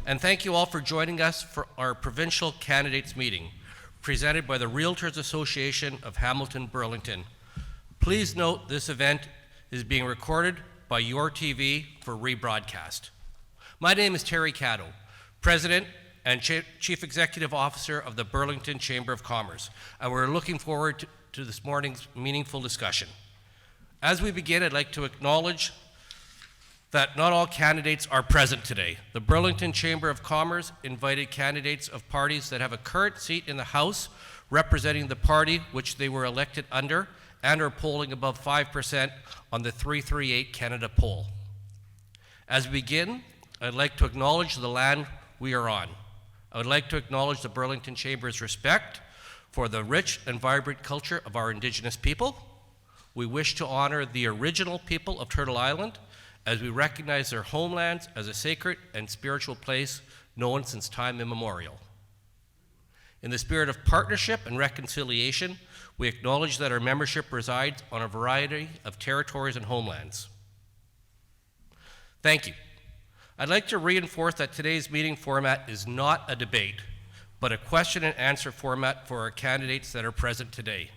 and thank you all for joining us for our provincial candidates meeting, presented by the Realtors Association of Hamilton Burlington. Please note this event is being recorded by your TV for rebroadcast. My name is Terry Caddo, President and Chief Executive Officer of the Burlington Chamber of Commerce, and we're looking forward to this morning's meaningful discussion. As we begin, I'd like to acknowledge that not all candidates are present today. The Burlington Chamber of Commerce invited candidates of parties that have a current seat in the House representing the party which they were elected under and are polling above 5% on the 338 Canada poll. As we begin, I'd like to acknowledge the land we are on. I would like to acknowledge the Burlington Chamber's respect for the rich and vibrant culture of our Indigenous people. We wish to honor the original people of Turtle Island as we recognize their homelands as a sacred and spiritual place known since time immemorial. In the spirit of partnership and reconciliation, we acknowledge that our membership resides on a variety of territories and homelands. Thank you. I'd like to reinforce that today's meeting format is not a debate, but a question and answer format for our candidates that are present today.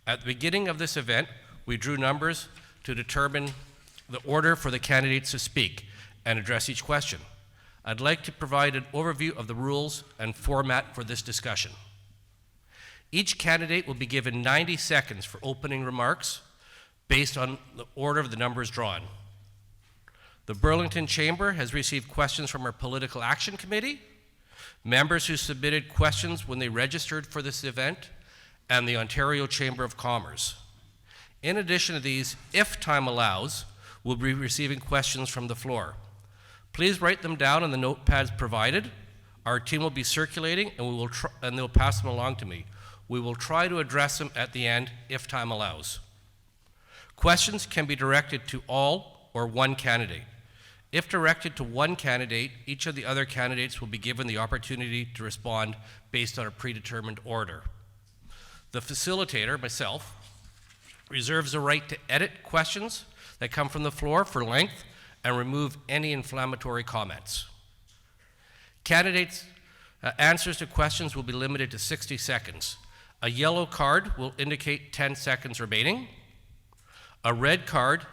At the beginning of this event, we drew numbers to determine the order for the candidates to speak and address each question. I'd like to provide an overview of the rules and format for this discussion. Each candidate will be given 90 seconds for opening remarks based on the order of the numbers drawn. The Burlington Chamber has received questions from our Political Action Committee, members who submitted questions when they registered for this event, and the Ontario Chamber of Commerce. In addition to these, if time allows, we'll be receiving questions from the floor. Please write them down on the notepads provided. Our team will be circulating and they'll pass them along to me. We will try to address them at the end if time allows. Questions can be directed to all or one candidate. If directed to one candidate, each of the other candidates will be given the opportunity to respond based on a predetermined order. The facilitator, myself, reserves the right to edit questions that come from the floor for length and remove any inflammatory comments. Candidates' answers to questions will be limited to 60 seconds. A yellow card will indicate 10 seconds remaining. A red card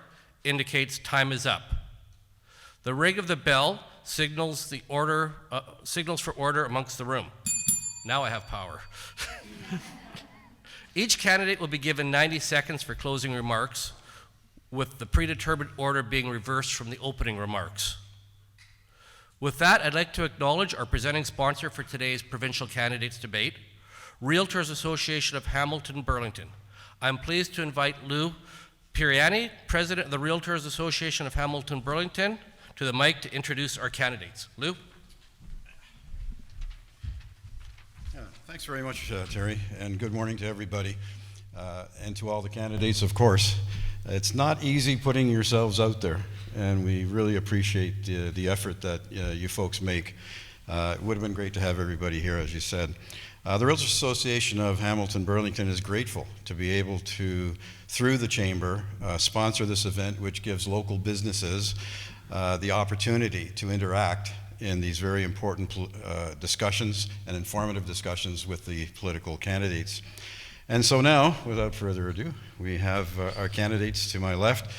indicates time is up. The ring of the bell signals for order amongst the room. Now I have power. Each candidate will be given 90 seconds for closing remarks, with the predetermined order being reversed from the opening remarks. With that, I'd like to acknowledge our presenting sponsor for today's provincial candidates debate, Realtors Association of Hamilton Burlington. I'm pleased to invite Lou Piriani, President of the Realtors Association of Hamilton Burlington, to the mic to introduce our candidates. Lou? Yeah, thanks very much, Terry, and good morning to everybody, and to all the candidates, of course. It's not easy putting yourselves out there, and we really appreciate the effort that you folks make. It would have been great to have everybody here, as you said. The Realtors Association of Hamilton Burlington is grateful to be able to, through the Chamber, sponsor this event, which gives local businesses the opportunity to interact in these very important discussions and informative discussions with the political candidates. And so now, without further ado, we have our candidates to my left.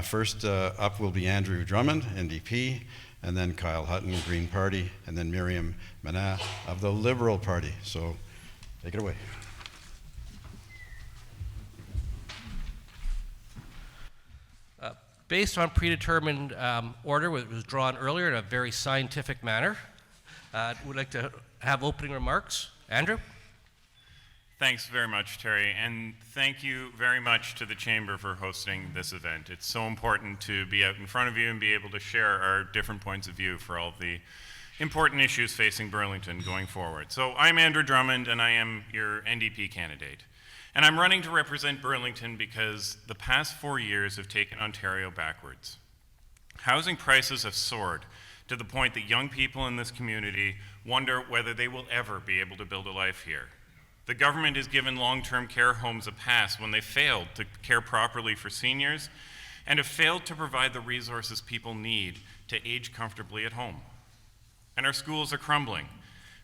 First up will be Andrew Drummond, Ndp, and then Kyle Hutton, Green Party, and then Miriam Mana of the Liberal Party. So take it away. Based on predetermined order, which was drawn earlier in a very scientific manner, we'd like to have opening remarks. Andrew? Thanks very much, Terry, and thank you very much to the Chamber for hosting this event. It's so important to be out in front of you and be able to share our different points of view for all the important issues facing Burlington going forward. So I'm Andrew Drummond, and I am your NDP candidate. And I'm running to represent Burlington because the past 4 years have taken Ontario backwards. Housing prices have soared to the point that young people in this community wonder whether they will ever be able to build a life here. The government has given long-term care homes a pass when they failed to care properly for seniors and have failed to provide the resources people need to age comfortably at home. and our schools are crumbling.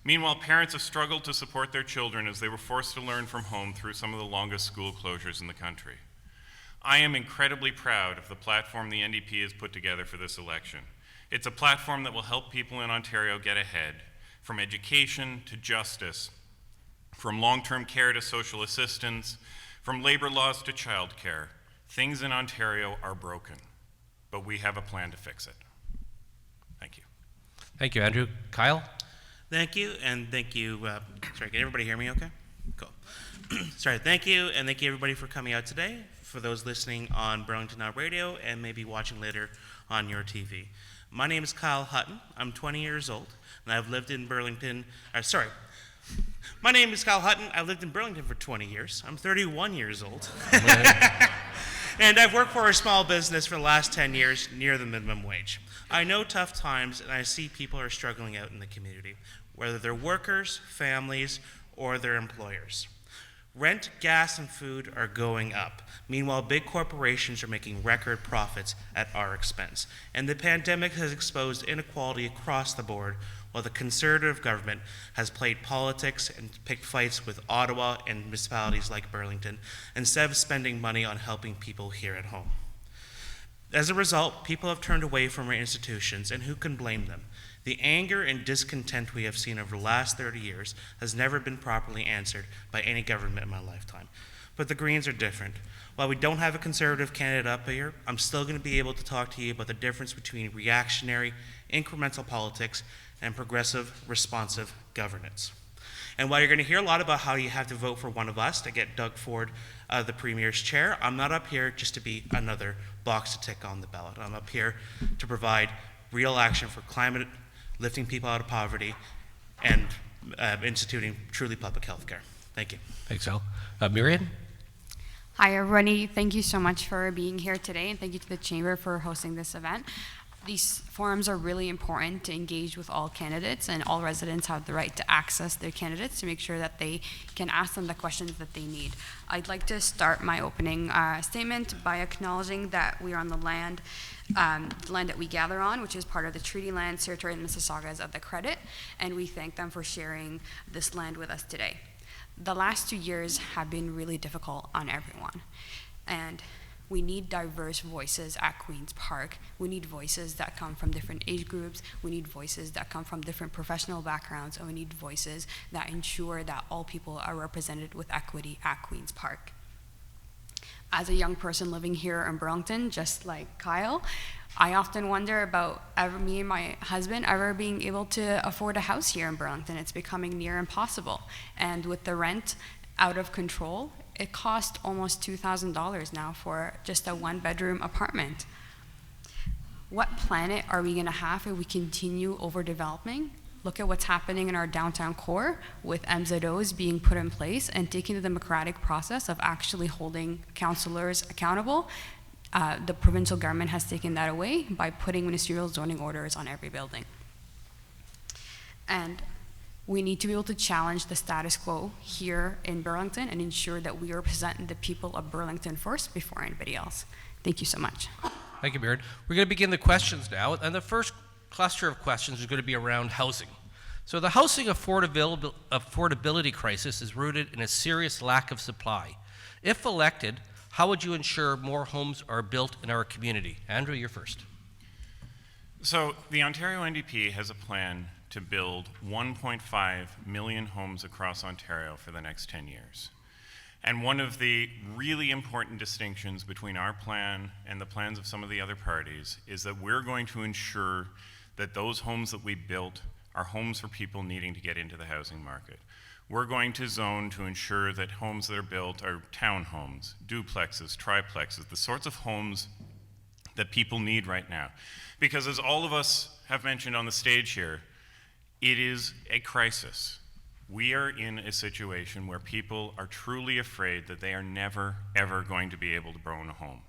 Meanwhile, parents have struggled to support their children as they were forced to learn from home through some of the longest school closures in the country. I am incredibly proud of the platform the NDP has put together for this election. It's a platform that will help people in Ontario get ahead, from education to justice, from long-term care to social assistance, from labor laws to childcare. Things in Ontario are broken, but we have a plan to fix it. Thank you. Thank you, Andrew. Kyle? Thank you, and thank you. Sorry, can everybody hear me okay? Cool. Sorry, thank you, and thank you everybody for coming out today, for those listening on Burlington Now Radio and maybe watching later on your TV. My name is Kyle Hutton. I'm 20 years old, and I've lived in Burlington. My name is Kyle Hutton. I've lived in Burlington for 20 years. I'm 31 years old. And I've worked for a small business for the last 10 years near the minimum wage. I know tough times, and I see people are struggling out in the community, whether they're workers, families, or their employers. Rent, gas, and food are going up. Meanwhile, big corporations are making record profits at our expense. And the pandemic has exposed inequality across the board, while the Conservative government has played politics and picked fights with Ottawa and municipalities like Burlington, instead of spending money on helping people here at home. As a result, people have turned away from our institutions, and who can blame them? The anger and discontent we have seen over the last 30 years has never been properly answered by any government in my lifetime. But the Greens are different. While we don't have a Conservative candidate up here, I'm still going to be able to talk to you about the difference between reactionary, incremental politics and progressive, responsive governance. And while you're going to hear a lot about how you have to vote for one of us to get Doug Ford the Premier's chair, I'm not up here just to be another box to tick on the ballot. I'm up here to provide real action for climate, lifting people out of poverty, and instituting truly public health care. Thank you. Thanks, Al. Miriam? Hi, everybody. Thank you so much for being here today, and thank you to the Chamber for hosting this event. These forums are really important to engage with all candidates, and all residents have the right to access their candidates to make sure that they can ask them the questions that they need. I'd like to start my opening statement by acknowledging that we are on the land that we gather on, which is part of the treaty land, territory, and Mississaugas of the Credit, and we thank them for sharing this land with us today. The last 2 years have been really difficult on everyone, and we need diverse voices at Queen's Park. We need voices that come from different age groups. We need voices that come from different professional backgrounds, and we need voices that ensure that all people are represented with equity at Queen's Park. As a young person living here in Burlington, just like Kyle, I often wonder about me and my husband ever being able to afford a house here in Burlington. It's becoming near impossible. And with the rent out of control, it costs almost $2,000 now for just a one-bedroom apartment. What planet are we gonna have if we continue overdeveloping? Look at what's happening in our downtown core with MZOs being put in place and taking the democratic process of actually holding councillors accountable. The provincial government has taken that away by putting ministerial zoning orders on every building. And we need to be able to challenge the status quo here in Burlington and ensure that we represent the people of Burlington first before anybody else. Thank you so much. Thank you, Baird. We're going to begin the questions now, and the first cluster of questions is going to be around housing. So the housing affordability crisis is rooted in a serious lack of supply. If elected, how would you ensure more homes are built in our community? Andrew, you're first. So the Ontario NDP has a plan to build 1.5 million homes across Ontario for the next 10 years. And one of the really important distinctions between our plan and the plans of some of the other parties is that we're going to ensure that those homes that we built are homes for people needing to get into the housing market. We're going to zone to ensure that homes that are built are townhomes, duplexes, triplexes, the sorts of homes that people need right now. Because as all of us have mentioned on the stage here, it is a crisis. We are in a situation where people are truly afraid that they are never, ever going to be able to own a home.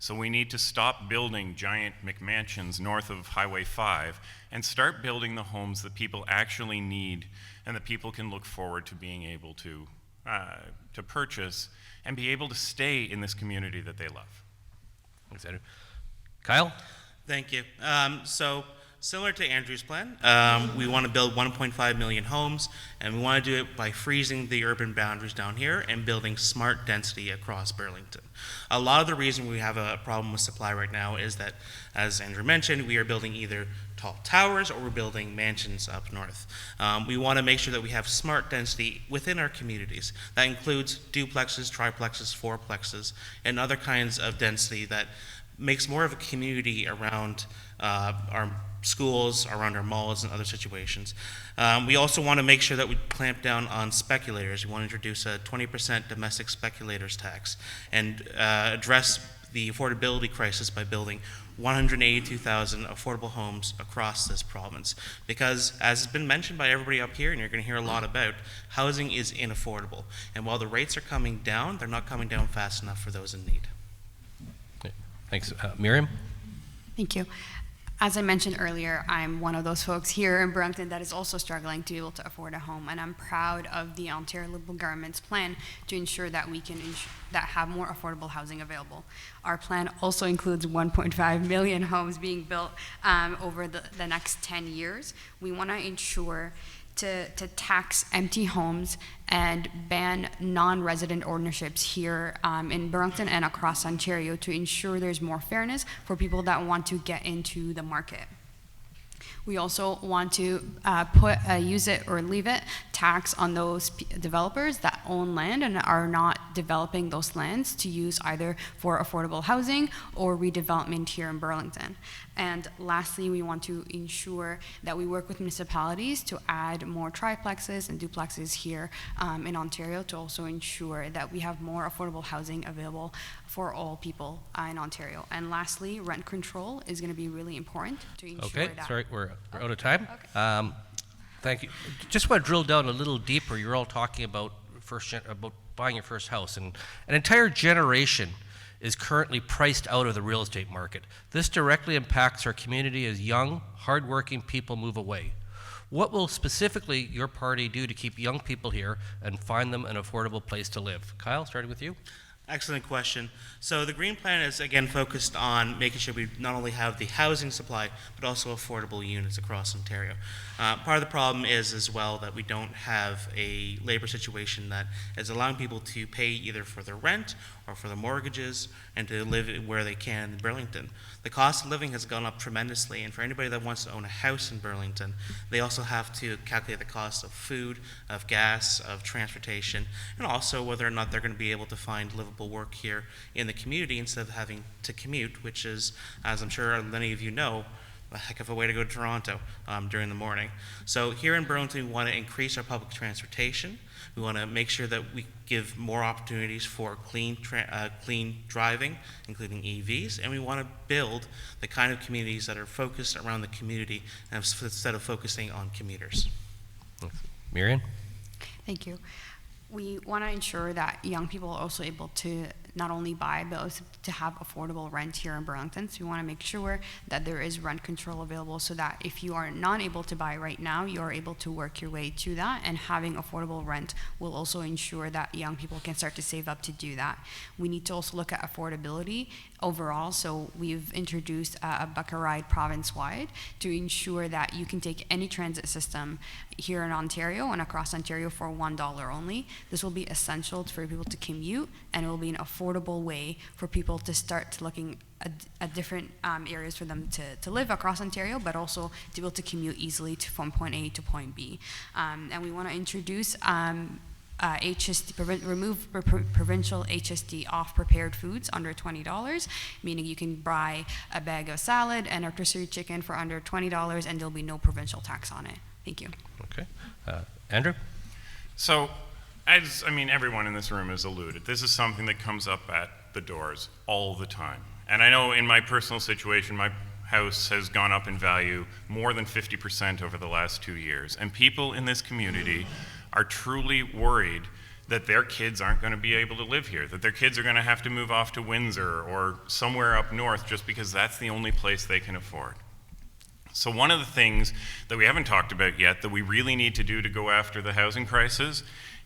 So we need to stop building giant McMansions north of Highway 5 and start building the homes that people actually need and that people can look forward to being able to purchase and be able to stay in this community that they love. Thanks, Andrew. Kyle? Thank you. So similar to Andrew's plan, we want to build 1.5 million homes, and we want to do it by freezing the urban boundaries down here and building smart density across Burlington. A lot of the reason we have a problem with supply right now is that, as Andrew mentioned, we are building either tall towers or we're building mansions up north. We want to make sure that we have smart density within our communities. That includes duplexes, triplexes, fourplexes, and other kinds of density that makes more of a community around our schools, around our malls, and other situations. We also want to make sure that we clamp down on speculators. We want to introduce a 20% domestic speculators tax and address the affordability crisis by building 182,000 affordable homes across this province. Because, as has been mentioned by everybody up here, and you're going to hear a lot about, housing is inaffordable. And while the rates are coming down, they're not coming down fast enough for those in need. Okay. Thanks. Miriam? Thank you. As I mentioned earlier, I'm one of those folks here in Burlington that is also struggling to be able to afford a home, and I'm proud of the Ontario Liberal government's plan to ensure that we can have more affordable housing available. Our plan also includes 1.5 million homes being built over the next 10 years. We want to ensure to tax empty homes and ban non-resident ownerships here in Burlington and across Ontario to ensure there's more fairness for people that want to get into the market. We also want to put a use it or leave it tax on those developers that own land and are not developing those lands to use either for affordable housing or redevelopment here in Burlington. And lastly, we want to ensure that we work with municipalities to add more triplexes and duplexes here in Ontario to also ensure that we have more affordable housing available for all people in Ontario. And lastly, rent control is going to be really important to ensure Okay, that. sorry, we're out of time. Okay. Thank you. Just want to drill down a little deeper. You're all talking about about buying your first house, and an entire generation is currently priced out of the real estate market. This directly impacts our community as young, hardworking people move away. What will specifically your party do to keep young people here and find them an affordable place to live? Kyle, starting with you. Excellent question. So the Green Plan is, again, focused on making sure we not only have the housing supply, but also affordable units across Ontario. Part of the problem is, as well, that we don't have a labor situation that is allowing people to pay either for their rent or for their mortgages and to live where they can in Burlington. The cost of living has gone up tremendously, and for anybody that wants to own a house in Burlington, they also have to calculate the cost of food, of gas, of transportation, and also whether or not they're going to be able to find livable work here in the community instead of having to commute, which is, as I'm sure many of you know, a heck of a way to go to Toronto during the morning. So here in Burlington, we want to increase our public transportation. We want to make sure that we give more opportunities for clean driving, including EVs, and we want to build the kind of communities that are focused around the community instead of focusing on commuters. Miriam? Thank you. We want to ensure that young people are also able to not only buy, but also to have affordable rent here in Burlington. So we want to make sure that there is rent control available so that if you are not able to buy right now, you are able to work your way to that. And having affordable rent will also ensure that young people can start to save up to do that. We need to also look at affordability overall. So we've introduced a bucket ride province-wide to ensure that you can take any transit system here in Ontario and across Ontario for $1 only. This will be essential for people to commute, and it will be an affordable way for people to start looking at different areas for them to live across Ontario, but also to be able to commute easily from point A to point B. And we want to introduce remove provincial HST off prepared foods under $20, meaning you can buy a bag of salad and rotisserie chicken for under $20, and there'll be no provincial tax on it. Thank you. Okay. Andrew? So, as everyone in this room has alluded, this is something that comes up at the doors all the time. And I know in my personal situation, my house has gone up in value more than 50% over the last 2 years. And people in this community are truly worried that their kids aren't going to be able to live here, that their kids are going to have to move off to Windsor or somewhere up north just because that's the only place they can afford. So one of the things that we haven't talked about yet that we really need to do to go after the housing crisis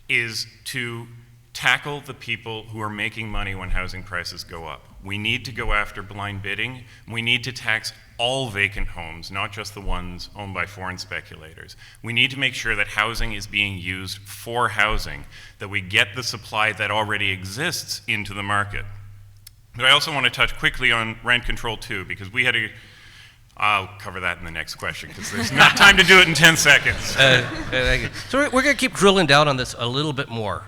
is to tackle the people who are making money when housing prices go up. We need to go after blind bidding. We need to tax all vacant homes, not just the ones owned by foreign speculators. We need to make sure that housing is being used for housing, that we get the supply that already exists into the market. But I also want to touch quickly on rent control too, because we had I'll cover that in the next question, because there's not time to do it in 10 seconds. So we're going to keep drilling down on this a little bit more.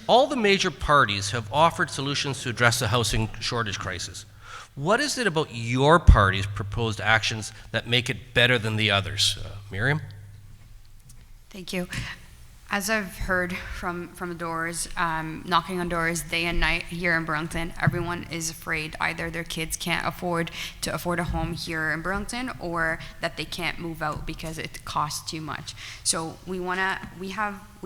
All the major parties have offered solutions to address the housing shortage crisis. What is it about your party's proposed actions that make it better than the others? Miriam? Thank you. As I've heard from doors, knocking on doors day and night here in Burlington, everyone is afraid either their kids can't afford a home here in Burlington, or that they can't move out because it costs too much. So we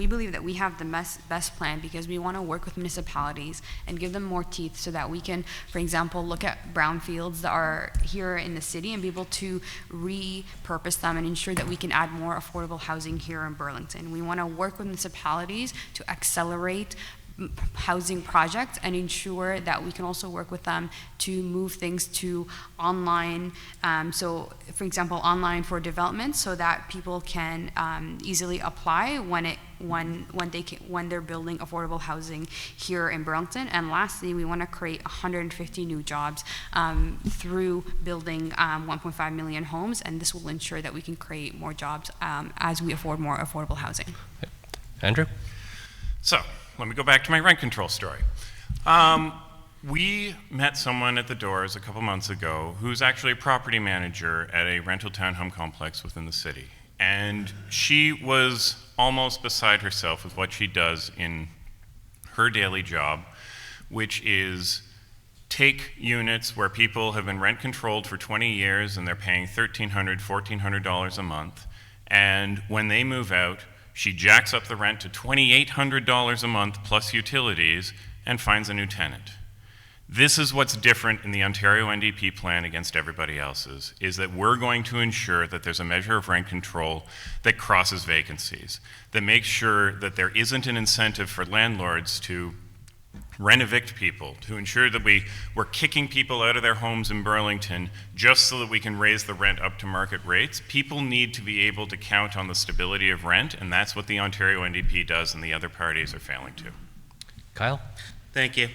believe that we have the best plan, because we want to work with municipalities and give them more teeth, so that we can, for example, look at brownfields that are here in the city and be able to repurpose them and ensure that we can add more affordable housing here in Burlington. We want to work with municipalities to accelerate housing projects and ensure that we can also work with them to move things to online. So, for example, online for development, so that people can easily apply when they're building affordable housing here in Burlington. And lastly, we want to create 150 new jobs through building 1.5 million homes, and this will ensure that we can create more jobs as we afford more affordable housing. Andrew? So, let me go back to my rent control story. We met someone at the doors a couple months ago who's actually a property manager at a rental townhome complex within the city. And she was almost beside herself with what she does in her daily job, which is take units where people have been rent controlled for 20 years and they're paying $1,300, $1,400 a month. And when they move out, she jacks up the rent to $2,800 a month plus utilities and finds a new tenant. This is what's different in the Ontario NDP plan against everybody else's, is that we're going to ensure that there's a measure of rent control that crosses vacancies, that makes sure that there isn't an incentive for landlords to rent evict people, to ensure that we're kicking people out of their homes in Burlington just so that we can raise the rent up to market rates. People need to be able to count on the stability of rent, and that's what the Ontario NDP does, and the other parties are failing to. Kyle? Thank you.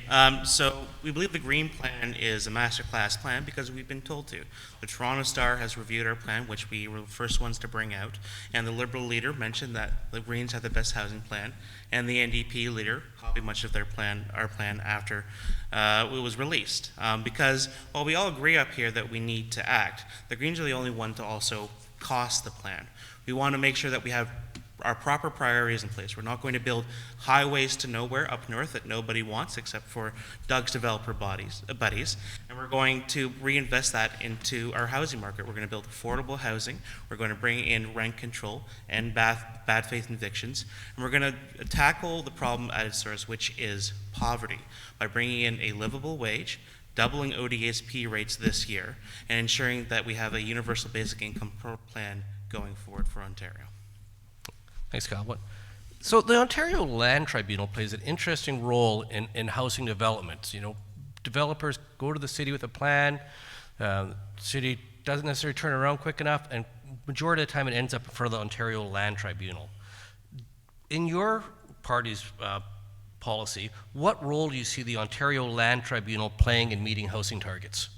So we believe the Green Plan is a masterclass plan because we've been told to. The Toronto Star has reviewed our plan, which we were the first ones to bring out, and the Liberal leader mentioned that the Greens have the best housing plan, and the NDP leader copied much of our plan after it was released. Because while we all agree up here that we need to act, the Greens are the only one to also cost the plan. We want to make sure that we have our proper priorities in place. We're not going to build highways to nowhere up north that nobody wants except for Doug's developer buddies. And we're going to reinvest that into our housing market. We're going to build affordable housing. We're going to bring in rent control and bad faith evictions. And we're going to tackle the problem at its source, which is poverty, by bringing in a livable wage, doubling ODSP rates this year, and ensuring that we have a universal basic income plan going forward for Ontario. Thanks, Kyle. So the Ontario Land Tribunal plays an interesting role in housing development. You know, developers go to the city with a plan, the city doesn't necessarily turn around quick enough, and majority of the time it ends up in front of the Ontario Land Tribunal. In your party's policy, what role do you see the Ontario Land Tribunal playing in meeting housing targets?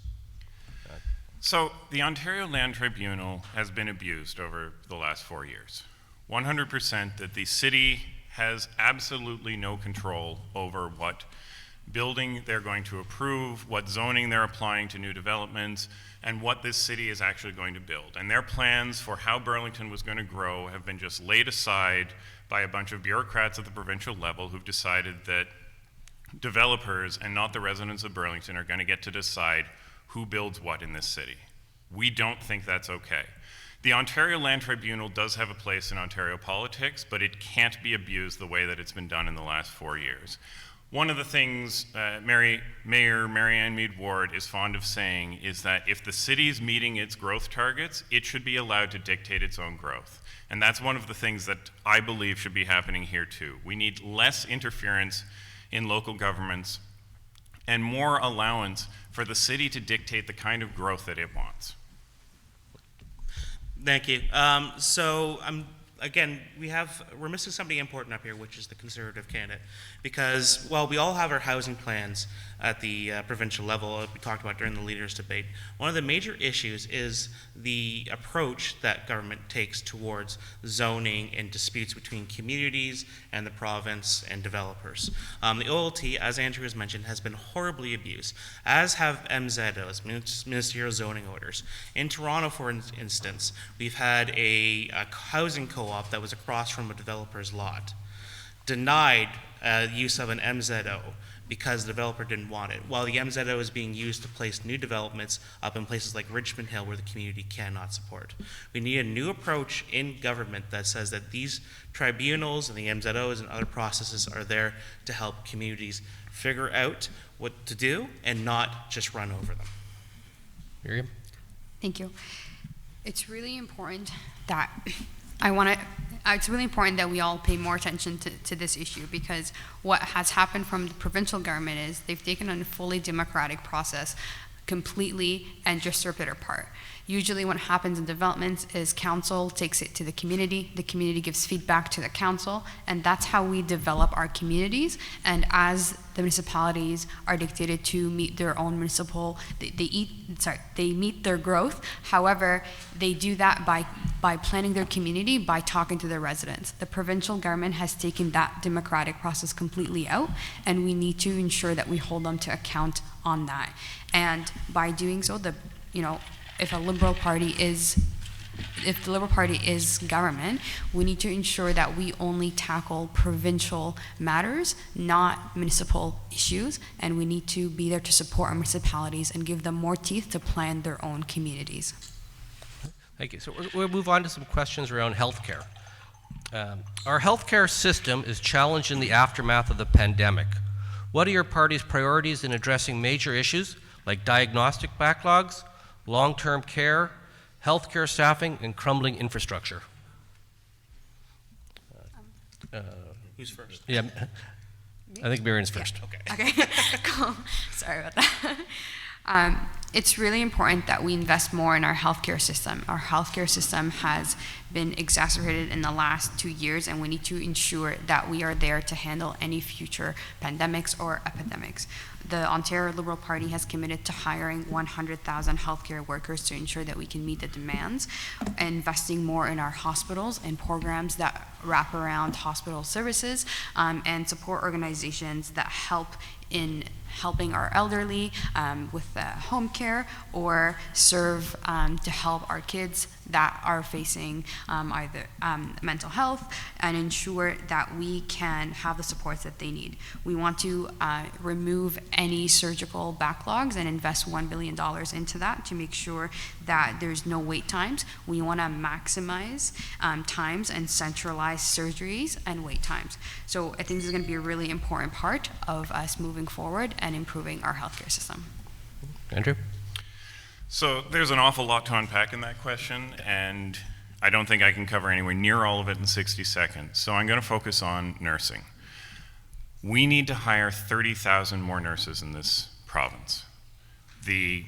So the Ontario Land Tribunal has been abused over the last 4 years. 100% that the city has absolutely no control over what building they're going to approve, what zoning they're applying to new developments, and what this city is actually going to build. And their plans for how Burlington was going to grow have been just laid aside by a bunch of bureaucrats at the provincial level who've decided that developers and not the residents of Burlington are going to get to decide who builds what in this city. We don't think that's okay. The Ontario Land Tribunal does have a place in Ontario politics, but it can't be abused the way that it's been done in the last 4 years. One of the things Mayor Marianne Mead Ward is fond of saying is that if the city's meeting its growth targets, it should be allowed to dictate its own growth. And that's one of the things that I believe should be happening here too. We need less interference in local governments and more allowance for the city to dictate the kind of growth that it wants. Thank you. Again, we're missing somebody important up here, which is the Conservative candidate, because while we all have our housing plans at the provincial level, we talked about during the leaders' debate, one of the major issues is the approach that government takes towards zoning and disputes between communities and the province and developers. The OLT, as Andrew has mentioned, has been horribly abused, as have MZOs, ministerial zoning orders. In Toronto, for instance, we've had a housing co-op that was across from a developer's lot, denied use of an MZO because the developer didn't want it, while the MZO is being used to place new developments up in places like Richmond Hill where the community cannot support. We need a new approach in government that says that these tribunals and the MZOs and other processes are there to help communities figure out what to do and not just run over them. Miriam? Thank you. It's really important that it's really important that we all pay more attention to this issue, because what has happened from the provincial government is they've taken on a fully democratic process completely and just ripped it apart. Usually what happens in developments is council takes it to the community gives feedback to the council, and that's how we develop our communities. And as the municipalities are dictated to meet their own they meet their growth. However, they do that by planning their community, by talking to their residents. The provincial government has taken that democratic process completely out, and we need to ensure that we hold them to account on that. And by doing so, if the Liberal Party is government, we need to ensure that we only tackle provincial matters, not municipal issues, and we need to be there to support our municipalities and give them more teeth to plan their own communities. Thank you. So we'll move on to some questions around healthcare. Our healthcare system is challenged in the aftermath of the pandemic. What are your party's priorities in addressing major issues like diagnostic backlogs, long-term care, healthcare staffing, and crumbling infrastructure? Who's first? Yeah, I think Marion's first. Okay. Okay, cool. Sorry about that. It's really important that we invest more in our healthcare system. Our healthcare system has been exacerbated in the last 2 years, and we need to ensure that we are there to handle any future pandemics or epidemics. The Ontario Liberal Party has committed to hiring 100,000 healthcare workers to ensure that we can meet the demands, investing more in our hospitals and programs that wrap around hospital services, and support organizations that help in helping our elderly with home care, or serve to help our kids that are facing either mental health, and ensure that we can have the supports that they need. We want to remove any surgical backlogs and invest $1 billion into that to make sure that there's no wait times. We want to maximize times and centralize surgeries and wait times. So I think this is going to be a really important part of us moving forward and improving our healthcare system. Andrew? So there's an awful lot to unpack in that question, and I don't think I can cover anywhere near all of it in 60 seconds. So I'm going to focus on nursing. We need to hire 30,000 more nurses in this province.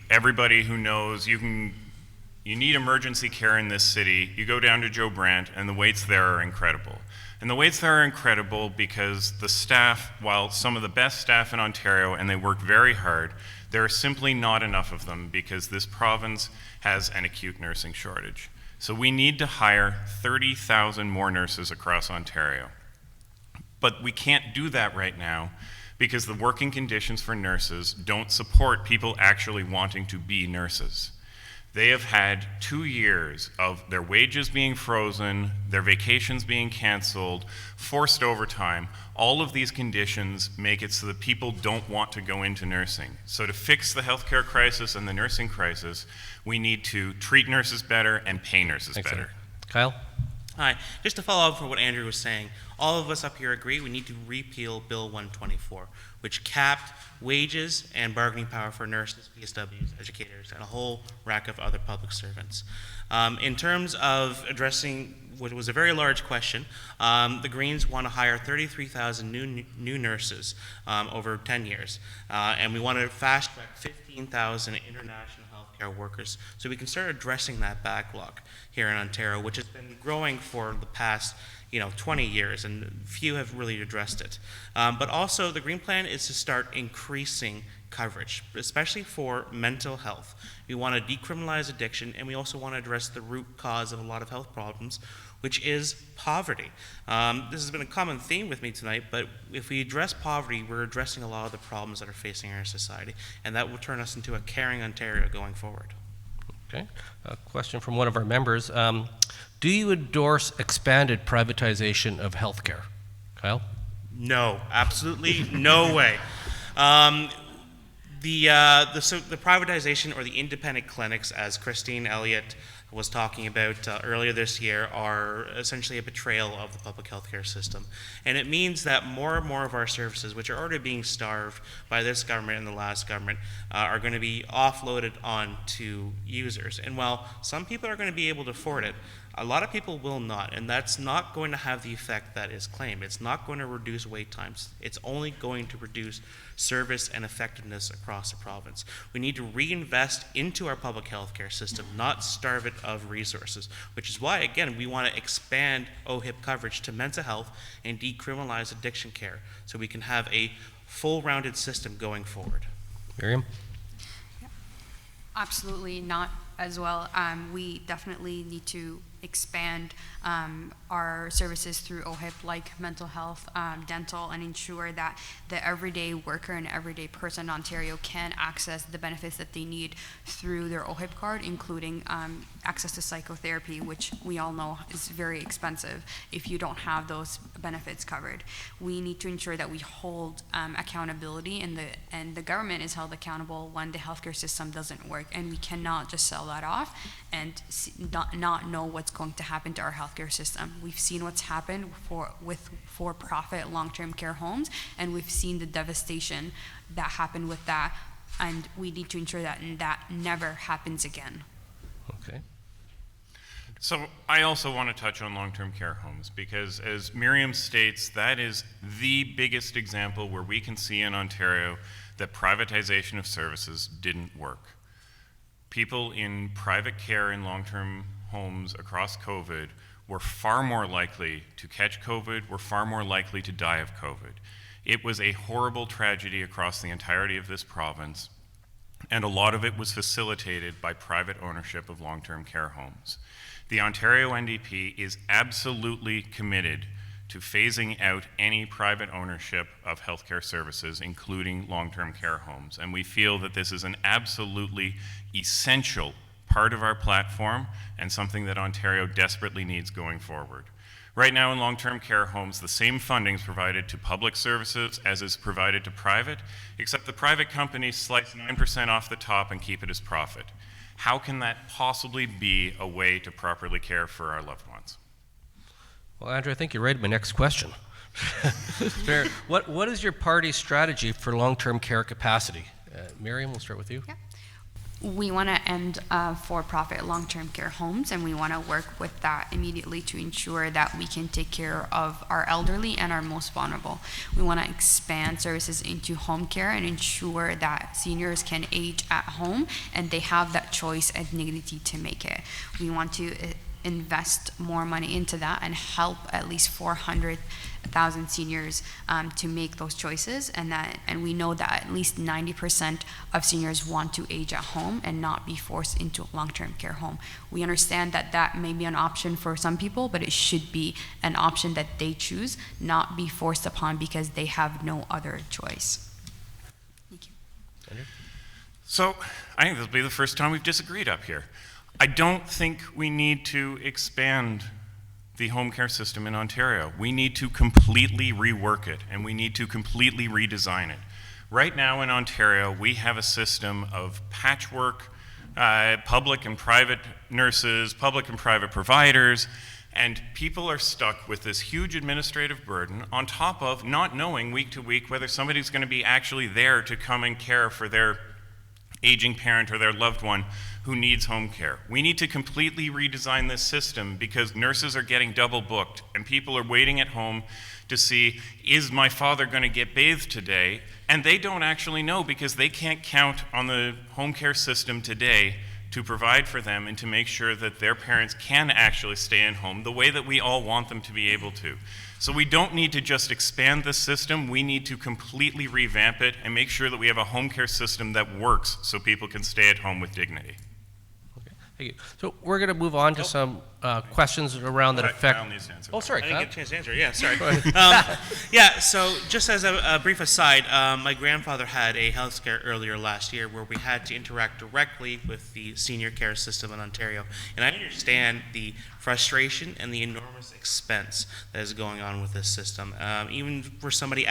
Everybody who knows you need emergency care in this city, you go down to Joe Brandt, and the waits there are incredible. And the waits there are incredible because the staff, while some of the best staff in Ontario, and they work very hard, there are simply not enough of them because this province has an acute nursing shortage. So we need to hire 30,000 more nurses across Ontario. But we can't do that right now because the working conditions for nurses don't support people actually wanting to be nurses. They have had 2 years of their wages being frozen, their vacations being canceled, forced overtime. All of these conditions make it so that people don't want to go into nursing. So to fix the healthcare crisis and the nursing crisis, we need to treat nurses better and pay nurses Thanks, better. Andrew. Kyle? Hi, just to follow up for what Andrew was saying, all of us up here agree we need to repeal Bill 124, which capped wages and bargaining power for nurses, PSWs, educators, and a whole rack of other public servants. In terms of addressing what was a very large question, the Greens want to hire 33,000 new nurses over 10 years, and we want to fast track 15,000 international healthcare workers, so we can start addressing that backlog here in Ontario, which has been growing for the past 20 years, and few have really addressed it. But also, the Green Plan is to start increasing coverage, especially for mental health. We want to decriminalize addiction, and we also want to address the root cause of a lot of health problems, which is poverty. This has been a common theme with me tonight, but if we address poverty, we're addressing a lot of the problems that are facing our society, and that will turn us into a caring Ontario going forward. Okay. A question from one of our members. Do you endorse expanded privatization of healthcare? Kyle? No, absolutely no way. The privatization or the independent clinics, as Christine Elliott was talking about earlier this year, are essentially a betrayal of the public healthcare system. And it means that more and more of our services, which are already being starved by this government and the last government, are going to be offloaded onto users. And while some people are going to be able to afford it, a lot of people will not, and that's not going to have the effect that is claimed. It's not going to reduce wait times. It's only going to reduce service and effectiveness across the province. We need to reinvest into our public health care system, not starve it of resources, which is why, again, we want to expand OHIP coverage to mental health and decriminalize addiction care so we can have a full-rounded system going forward. Miriam? Absolutely not as well. We definitely need to expand our services through OHIP, like mental health, dental, and ensure that the everyday worker and everyday person in Ontario can access the benefits that they need through their OHIP card, including access to psychotherapy, which we all know is very expensive if you don't have those benefits covered. We need to ensure that we hold accountability, and the government is held accountable when the healthcare system doesn't work, and we cannot just sell that off and not know what's going to happen to our healthcare system. We've seen what's happened with for-profit long-term care homes, and we've seen the devastation that happened with that, and we need to ensure that that never happens again. Okay. So I also want to touch on long-term care homes because, as Miriam states, that is the biggest example where we can see in Ontario that privatization of services didn't work. People in private care in long-term homes across COVID were far more likely to catch COVID, were far more likely to die of COVID. It was a horrible tragedy across the entirety of this province, and a lot of it was facilitated by private ownership of long-term care homes. The Ontario NDP is absolutely committed to phasing out any private ownership of healthcare services, including long-term care homes. And we feel that this is an absolutely essential part of our platform and something that Ontario desperately needs going forward. Right now in long-term care homes, the same funding is provided to public services as is provided to private, except the private companies slice 9% off the top and keep it as profit. How can that possibly be a way to properly care for our loved ones? Well, Andrew, I think you read my next question. Fair. What is your party's strategy for long-term care capacity? Miriam, we'll start with you. Yeah. We want to end for-profit long-term care homes, and we want to work with that immediately to ensure that we can take care of our elderly and our most vulnerable. We want to expand services into home care and ensure that seniors can age at home and they have that choice and dignity to make it. We want to invest more money into that and help at least 400,000 seniors to make those choices, and we know that at least 90% of seniors want to age at home and not be forced into a long-term care home. We understand that that may be an option for some people, but it should be an option that they choose, not be forced upon because they have no other choice. Thank you. Andrew? So I think this will be the first time we've disagreed up here. I don't think we need to expand the home care system in Ontario. We need to completely rework it, and we need to completely redesign it. Right now in Ontario, we have a system of patchwork, public and private nurses, public and private providers, and people are stuck with this huge administrative burden on top of not knowing week to week whether somebody's going to be actually there to come and care for their aging parent or their loved one who needs home care. We need to completely redesign this system because nurses are getting double booked and people are waiting at home to see, is my father going to get bathed today? And they don't actually know because they can't count on the home care system today to provide for them and to make sure that their parents can actually stay in home the way that we all want them to be able to. So we don't need to just expand the system, we need to completely revamp it and make sure that we have a home care system that works so people can stay at home with dignity. Okay, thank you. So we're going to move on to some questions around that affect. Kyle needs to answer Oh, that. sorry, I didn't Kyle. get a chance to answer. Yeah, sorry. Yeah, so just as a brief aside, my grandfather had a health scare earlier last year where we had to interact directly with the senior care system in Ontario. And I understand the frustration and the enormous expense that is going on with this system. Even for somebody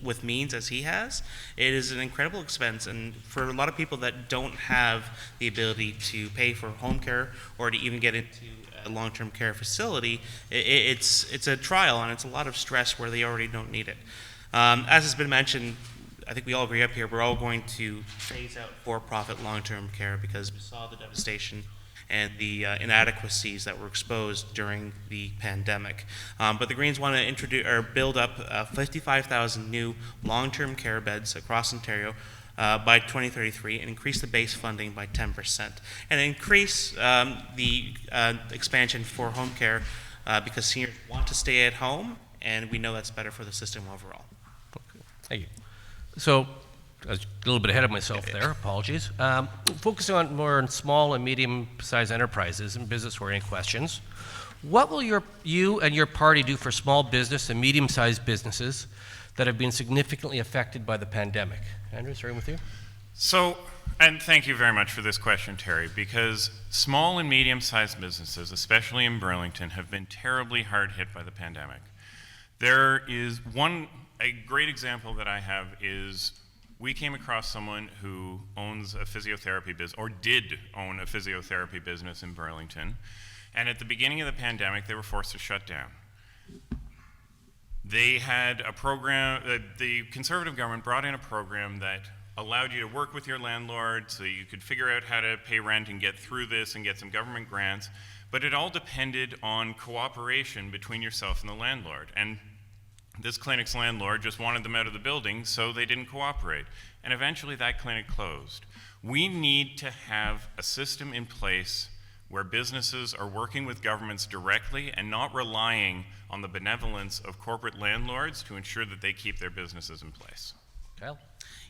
with means as he has, it is an incredible expense. And for a lot of people that don't have the ability to pay for home care or to even get into a long-term care facility, it's a trial and it's a lot of stress where they already don't need it. As has been mentioned, I think we all agree up here, we're all going to phase out for-profit long-term care because we saw the devastation and the inadequacies that were exposed during the pandemic. But the Greens want to introduce or build up 55,000 new long-term care beds across Ontario by 2033 and increase the base funding by 10%. And increase the expansion for home care because seniors want to stay at home and we know that's better for the system overall. Thank you. So, I was a little bit ahead of myself there, apologies. Focusing on more on small and medium-sized enterprises and business-oriented questions, what will you and your party do for small business and medium-sized businesses that have been significantly affected by the pandemic? Andrew, starting with you. So, and thank you very much for this question, Terry, because small and medium-sized businesses, especially in Burlington, have been terribly hard hit by the pandemic. There is a great example that I have is we came across someone who owns a physiotherapy business, or did own a physiotherapy business in Burlington, and at the beginning of the pandemic, they were forced to shut down. They had a program, the Conservative government brought in a program that allowed you to work with your landlord so you could figure out how to pay rent and get through this and get some government grants, but it all depended on cooperation between yourself and the landlord. And this clinic's landlord just wanted them out of the building, so they didn't cooperate. And eventually that clinic closed. We need to have a system in place where businesses are working with governments directly and not relying on the benevolence of corporate landlords to ensure that they keep their businesses in place. Kyle?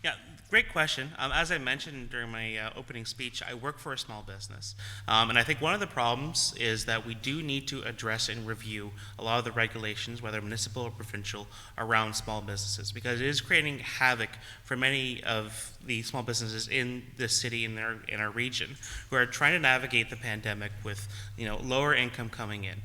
Yeah, great question. As I mentioned during my opening speech, I work for a small business. And I think one of the problems is that we do need to address and review a lot of the regulations, whether municipal or provincial, around small businesses, because it is creating havoc for many of the small businesses in this city, in our region, who are trying to navigate the pandemic with lower income coming in.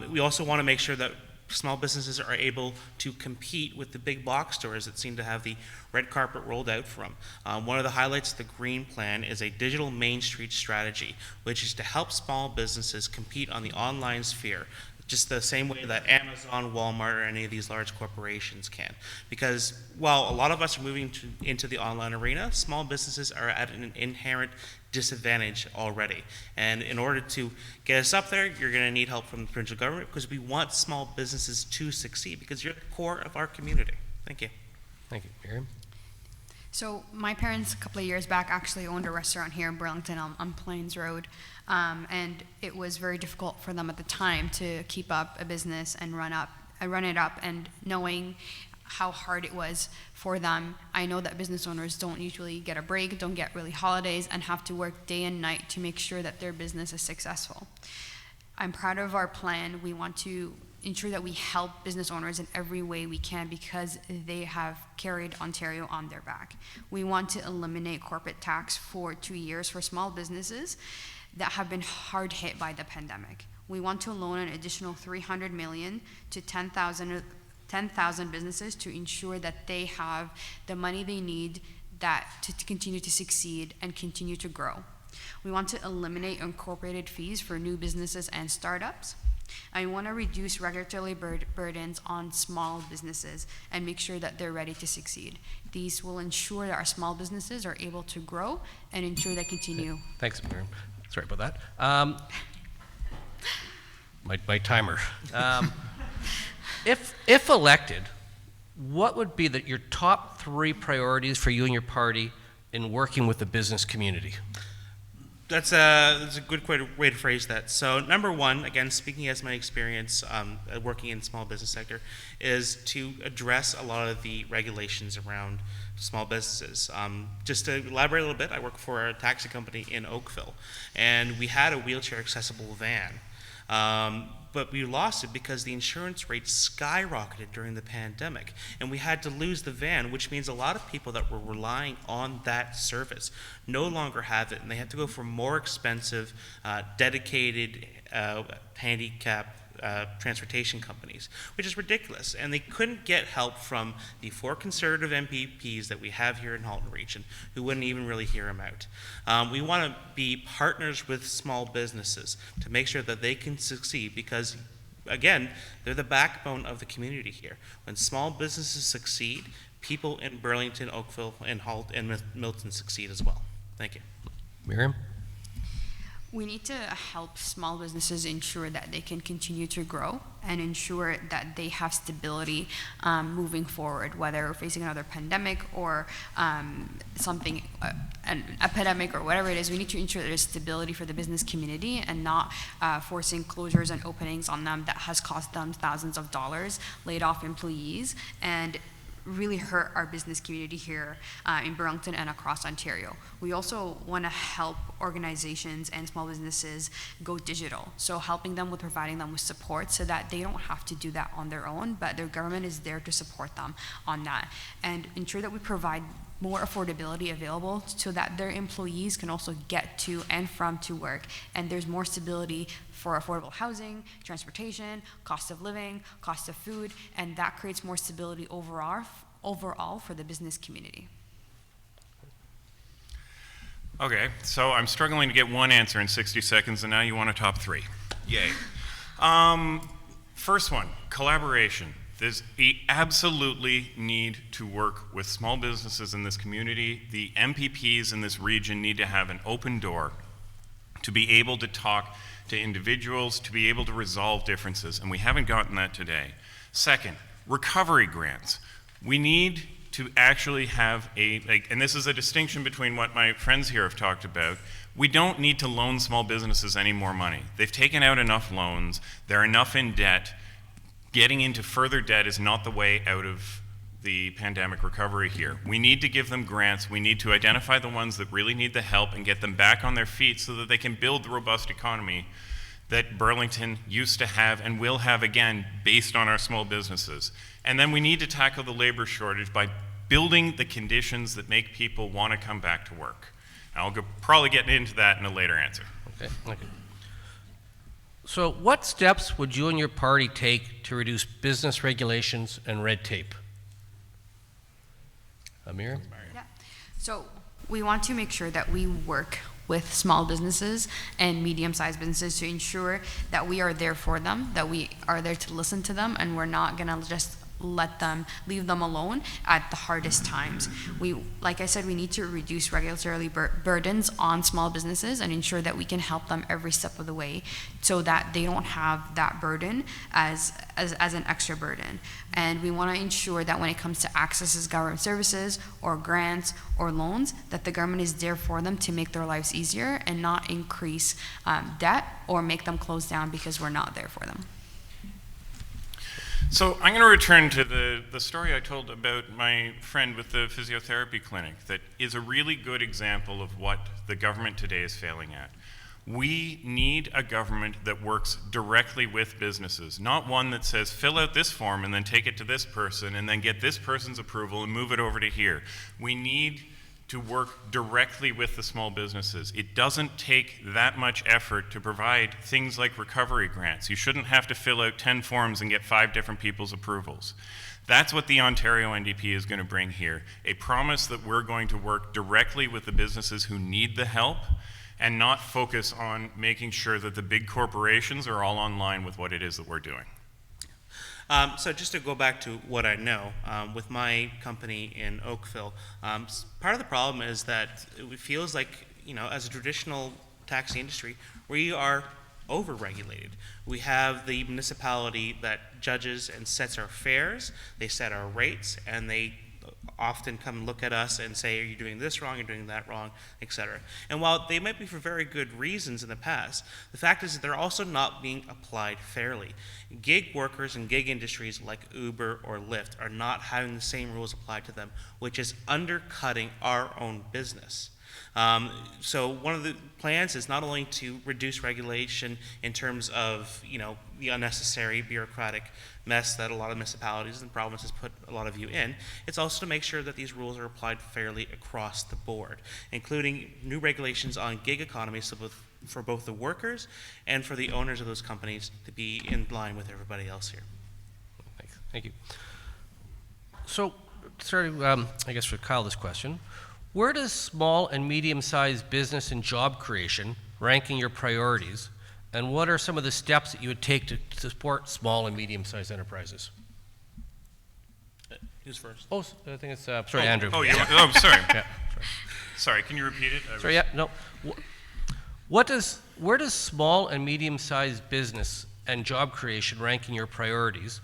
We also want to make sure that small businesses are able to compete with the big box stores that seem to have the red carpet rolled out from. One of the highlights of the Green Plan is a digital Main Street strategy, which is to help small businesses compete on the online sphere, just the same way that Amazon, Walmart, or any of these large corporations can. Because while a lot of us are moving into the online arena, small businesses are at an inherent disadvantage already. And in order to get us up there, you're going to need help from the provincial government because we want small businesses to succeed because you're the core of our community. Thank you. Thank you. Miriam? So my parents, a couple of years back, actually owned a restaurant here in Burlington on Plains Road, and it was very difficult for them at the time to keep up a business and run it up. And knowing how hard it was for them, I know that business owners don't usually get a break, don't get really holidays, and have to work day and night to make sure that their business is successful. I'm proud of our plan. We want to ensure that we help business owners in every way we can because they have carried Ontario on their back. We want to eliminate corporate tax for 2 years for small businesses that have been hard hit by the pandemic. We want to loan an additional $300 million to 10,000 businesses to ensure that they have the money they need to continue to succeed and continue to grow. We want to eliminate incorporated fees for new businesses and startups. I want to reduce regulatory burdens on small businesses and make sure that they're ready to succeed. These will ensure that our small businesses are able to grow and ensure they continue. Thanks, Miriam. Sorry about that. My timer. If elected, what would be your top 3 priorities for you and your party in working with the business community? That's a good way to phrase that. So number one, again, speaking as my experience working in the small business sector, is to address a lot of the regulations around small businesses. Just to elaborate a little bit, I work for a taxi company in Oakville, and we had a wheelchair accessible van. But we lost it because the insurance rates skyrocketed during the pandemic, and we had to lose the van, which means a lot of people that were relying on that service no longer have it, and they have to go for more expensive, dedicated handicap transportation companies, which is ridiculous. And they couldn't get help from the 4 conservative MPPs that we have here in Halton Region, who wouldn't even really hear them out. We want to be partners with small businesses to make sure that they can succeed, because again, they're the backbone of the community here. When small businesses succeed, people in Burlington, Oakville, and Milton succeed as well. Thank you. Miriam? We need to help small businesses ensure that they can continue to grow and ensure that they have stability moving forward, whether facing another pandemic or something, an epidemic or whatever it is. We need to ensure that there's stability for the business community and not forcing closures and openings on them that has cost them thousands of dollars, laid off employees, and really hurt our business community here in Burlington and across Ontario. We also want to help organizations and small businesses go digital, so helping them with providing them with support so that they don't have to do that on their own, but their government is there to support them on that, and ensure that we provide more affordability available so that their employees can also get to and from to work, and there's more stability for affordable housing, transportation, cost of living, cost of food, and that creates more stability overall for the business community. Okay, so I'm struggling to get one answer in 60 seconds, and now you want a top 3. Yay. First one, collaboration. We absolutely need to work with small businesses in this community. The MPPs in this region need to have an open door to be able to talk to individuals, to be able to resolve differences, and we haven't gotten that today. Second, recovery grants. We need to actually have and this is a distinction between what my friends here have talked about. We don't need to loan small businesses any more money. They've taken out enough loans, they're enough in debt. Getting into further debt is not the way out of the pandemic recovery here. We need to give them grants. We need to identify the ones that really need the help and get them back on their feet so that they can build the robust economy that Burlington used to have and will have again based on our small businesses. And then we need to tackle the labor shortage by building the conditions that make people want to come back to work. And I'll probably get into that in a later answer. Okay. So what steps would you and your party take to reduce business regulations and red tape? Amir? Yeah. So we want to make sure that we work with small businesses and medium-sized businesses to ensure that we are there for them, that we are there to listen to them, and we're not gonna just leave them alone at the hardest times. Like I said, we need to reduce regulatory burdens on small businesses and ensure that we can help them every step of the way so that they don't have that burden as an extra burden. And we want to ensure that when it comes to access to government services or grants or loans, that the government is there for them to make their lives easier and not increase debt or make them close down because we're not there for them. So I'm going to return to the story I told about my friend with the physiotherapy clinic that is a really good example of what the government today is failing at. We need a government that works directly with businesses, not one that says fill out this form and then take it to this person and then get this person's approval and move it over to here. We need to work directly with the small businesses. It doesn't take that much effort to provide things like recovery grants. You shouldn't have to fill out 10 forms and get 5 different people's approvals. That's what the Ontario NDP is going to bring here, a promise that we're going to work directly with the businesses who need the help and not focus on making sure that the big corporations are all on line with what it is that we're doing. So just to go back to what I know, with my company in Oakville, part of the problem is that it feels like, as a traditional taxi industry, we are over-regulated. We have the municipality that judges and sets our fares, they set our rates, and they often come look at us and say, are you doing this wrong, you're doing that wrong, etc. And while they might be for very good reasons in the past, the fact is that they're also not being applied fairly. Gig workers and gig industries like Uber or Lyft are not having the same rules applied to them, which is undercutting our own business. So one of the plans is not only to reduce regulation in terms of, the unnecessary bureaucratic mess that a lot of municipalities and provinces put a lot of you in, it's also to make sure that these rules are applied fairly across the board, including new regulations on gig economy for both the workers and for the owners of those companies to be in line with everybody else here. Thanks. Thank you. So, starting, I guess for Kyle, this question. Where does small and medium-sized business and job creation rank in your priorities, and what are some of the steps that you would take to support small and medium-sized enterprises? Who's first? Oh, I think it's, sorry, Andrew. Sorry. Yeah, Sorry, can you repeat it? sorry, yeah, no. Where does small and medium-sized business and job creation rank in your priorities,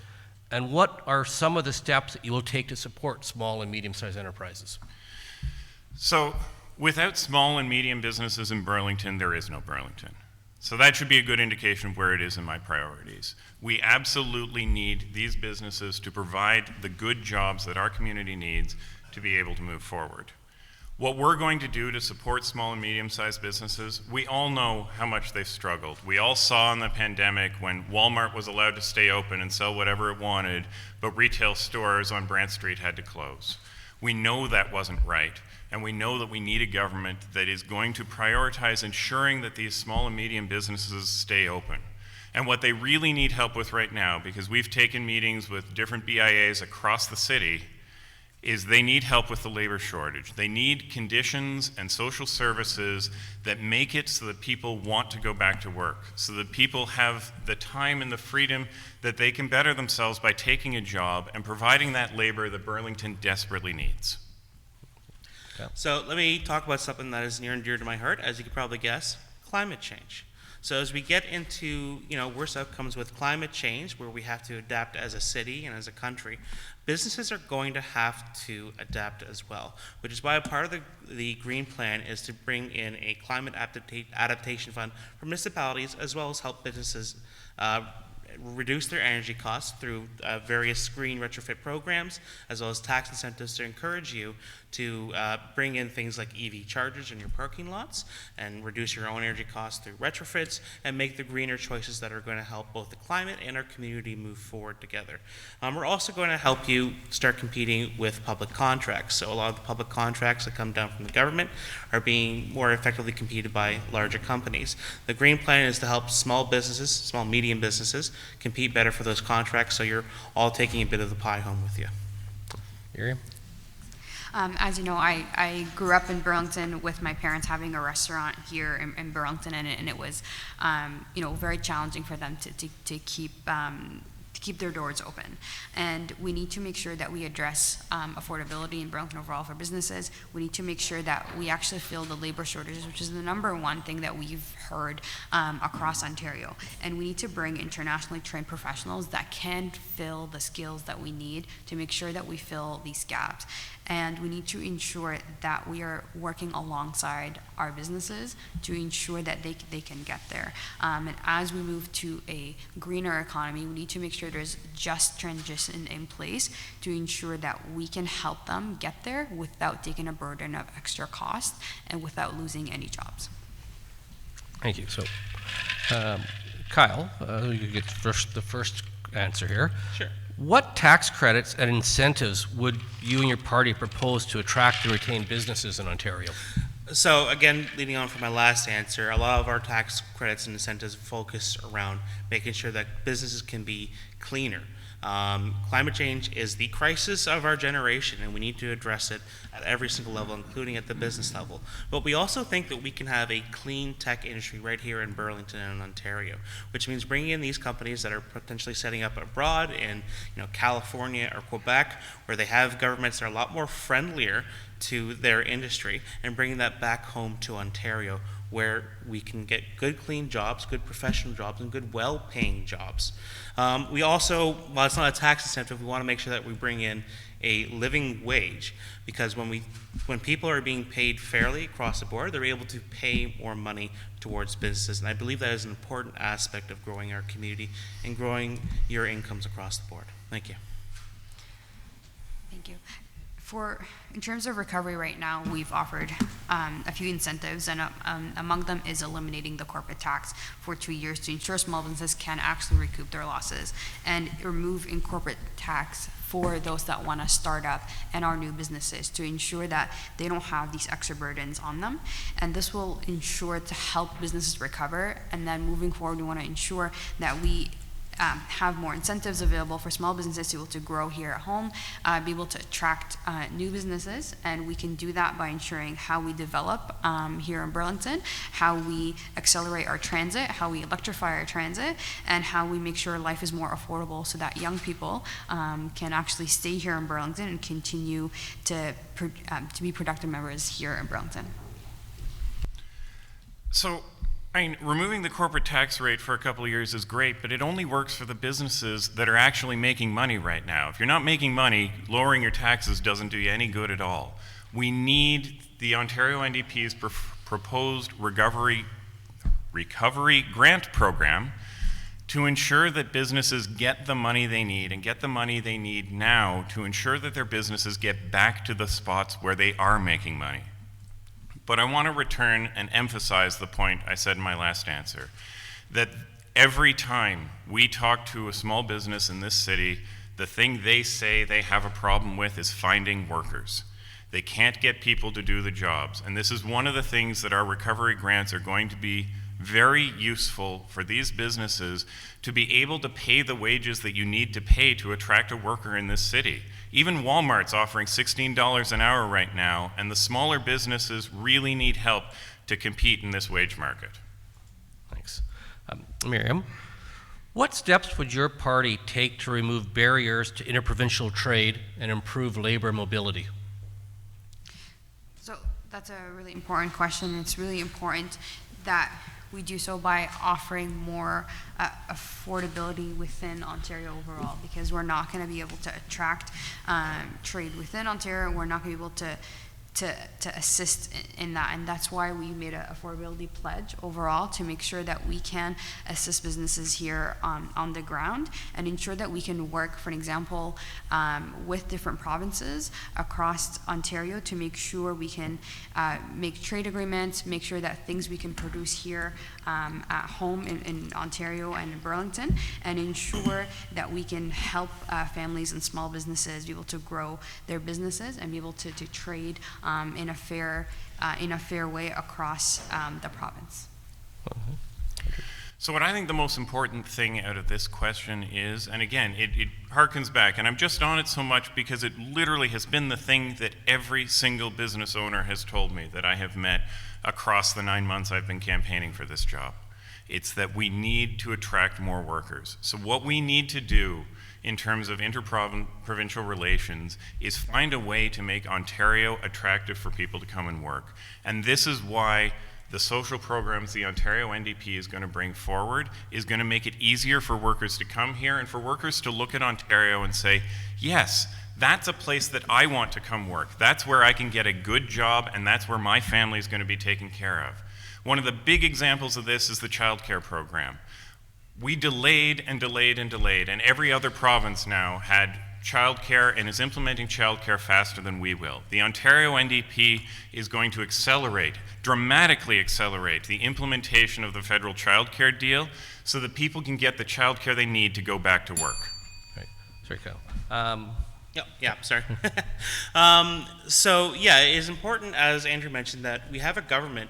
and what are some of the steps that you will take to support small and medium-sized enterprises? So, without small and medium businesses in Burlington, there is no Burlington. So that should be a good indication of where it is in my priorities. We absolutely need these businesses to provide the good jobs that our community needs to be able to move forward. What we're going to do to support small and medium-sized businesses, we all know how much they've struggled. We all saw in the pandemic when Walmart was allowed to stay open and sell whatever it wanted, but retail stores on Brant Street had to close. We know that wasn't right. And we know that we need a government that is going to prioritize ensuring that these small and medium businesses stay open. And what they really need help with right now, because we've taken meetings with different BIAs across the city, is they need help with the labor shortage. They need conditions and social services that make it so that people want to go back to work, so that people have the time and the freedom that they can better themselves by taking a job and providing that labor that Burlington desperately needs. So let me talk about something that is near and dear to my heart, as you could probably guess, climate change. So as we get into, worse outcomes with climate change, where we have to adapt as a city and as a country, businesses are going to have to adapt as well, which is why a part of the Green Plan is to bring in a climate adaptation fund for municipalities, as well as help businesses reduce their energy costs through various green retrofit programs, as well as tax incentives to encourage you to bring in things like EV chargers in your parking lots and reduce your own energy costs through retrofits and make the greener choices that are going to help both the climate and our community move forward together. We're also going to help you start competing with public contracts. So a lot of the public contracts that come down from the government are being more effectively competed by larger companies. The Green Plan is to help small businesses, small medium businesses, compete better for those contracts, so you're all taking a bit of the pie home with you. Miriam? As you know, I grew up in Burlington with my parents having a restaurant here in Burlington, and it was, very challenging for them to keep their doors open. And we need to make sure that we address affordability in Burlington overall for businesses. We need to make sure that we actually fill the labor shortages, which is the number one thing that we've heard across Ontario. And we need to bring internationally trained professionals that can fill the skills that we need to make sure that we fill these gaps. And we need to ensure that we are working alongside our businesses to ensure that they can get there. And as we move to a greener economy, we need to make sure there's just transition in place to ensure that we can help them get there without taking a burden of extra cost and without losing any jobs. Thank you. So, Kyle, you get the first answer here. Sure. What tax credits and incentives would you and your party propose to attract and retain businesses in Ontario? So again, leading on from my last answer, a lot of our tax credits and incentives focus around making sure that businesses can be cleaner. Climate change is the crisis of our generation, and we need to address it at every single level, including at the business level. But we also think that we can have a clean tech industry right here in Burlington and Ontario, which means bringing in these companies that are potentially setting up abroad in California or Quebec, where they have governments that are a lot more friendlier to their industry, and bringing that back home to Ontario, where we can get good, clean jobs, good professional jobs, and good, well-paying jobs. We also, while it's not a tax incentive, we want to make sure that we bring in a living wage, because when people are being paid fairly across the board, they're able to pay more money towards businesses, and I believe that is an important aspect of growing our community and growing your incomes across the board. Thank you. Thank you. In terms of recovery right now, we've offered a few incentives, and among them is eliminating the corporate tax for 2 years to ensure small businesses can actually recoup their losses, and remove in corporate tax for those that want to start up and are new businesses, to ensure that they don't have these extra burdens on them. And this will ensure to help businesses recover. And then moving forward, we want to ensure that we have more incentives available for small businesses to be able to grow here at home, be able to attract new businesses, and we can do that by ensuring how we develop here in Burlington, how we accelerate our transit, how we electrify our transit, and how we make sure life is more affordable so that young people can actually stay here in Burlington and continue to be productive members here in Burlington. So, removing the corporate tax rate for a couple of years is great, but it only works for the businesses that are actually making money right now. If you're not making money, lowering your taxes doesn't do you any good at all. We need the Ontario NDP's proposed recovery grant program to ensure that businesses get the money they need, and get the money they need now to ensure that their businesses get back to the spots where they are making money. But I want to return and emphasize the point I said in my last answer, that every time we talk to a small business in this city, the thing they say they have a problem with is finding workers. They can't get people to do the jobs. And this is one of the things that our recovery grants are going to be very useful for these businesses, to be able to pay the wages that you need to pay to attract a worker in this city. Even Walmart's offering $16 an hour right now, and the smaller businesses really need help to compete in this wage market. Thanks. Miriam, what steps would your party take to remove barriers to interprovincial trade and improve labor mobility? So that's a really important question. It's really important that we do so by offering more affordability within Ontario overall, because we're not going to be able to attract trade within Ontario, and we're not going to be able to assist in that. And that's why we made an affordability pledge overall, to make sure that we can assist businesses here on the ground and ensure that we can work, for an example, with different provinces across Ontario to make sure we can make trade agreements, make sure that things we can produce here at home in Ontario and in Burlington, and ensure that we can help families and small businesses be able to grow their businesses and be able to trade in a fair way across the province. So what I think the most important thing out of this question is, and again, it harkens back, and I'm just on it so much because it literally has been the thing that every single business owner has told me that I have met across the 9 months I've been campaigning for this job. It's that we need to attract more workers. So what we need to do in terms of interprovincial relations is find a way to make Ontario attractive for people to come and work. And this is why the social programs the Ontario NDP is going to bring forward is going to make it easier for workers to come here, and for workers to look at Ontario and say, yes, that's a place that I want to come work. That's where I can get a good job, and that's where my family is going to be taken care of. One of the big examples of this is the childcare program. We delayed and delayed and delayed, and every other province now had childcare and is implementing childcare faster than we will. The Ontario NDP is going to dramatically accelerate the implementation of the federal childcare deal so that people can get the childcare they need to go back to work. Right. Sorry, Kyle. Sorry. So yeah, it is important, as Andrew mentioned, that we have a government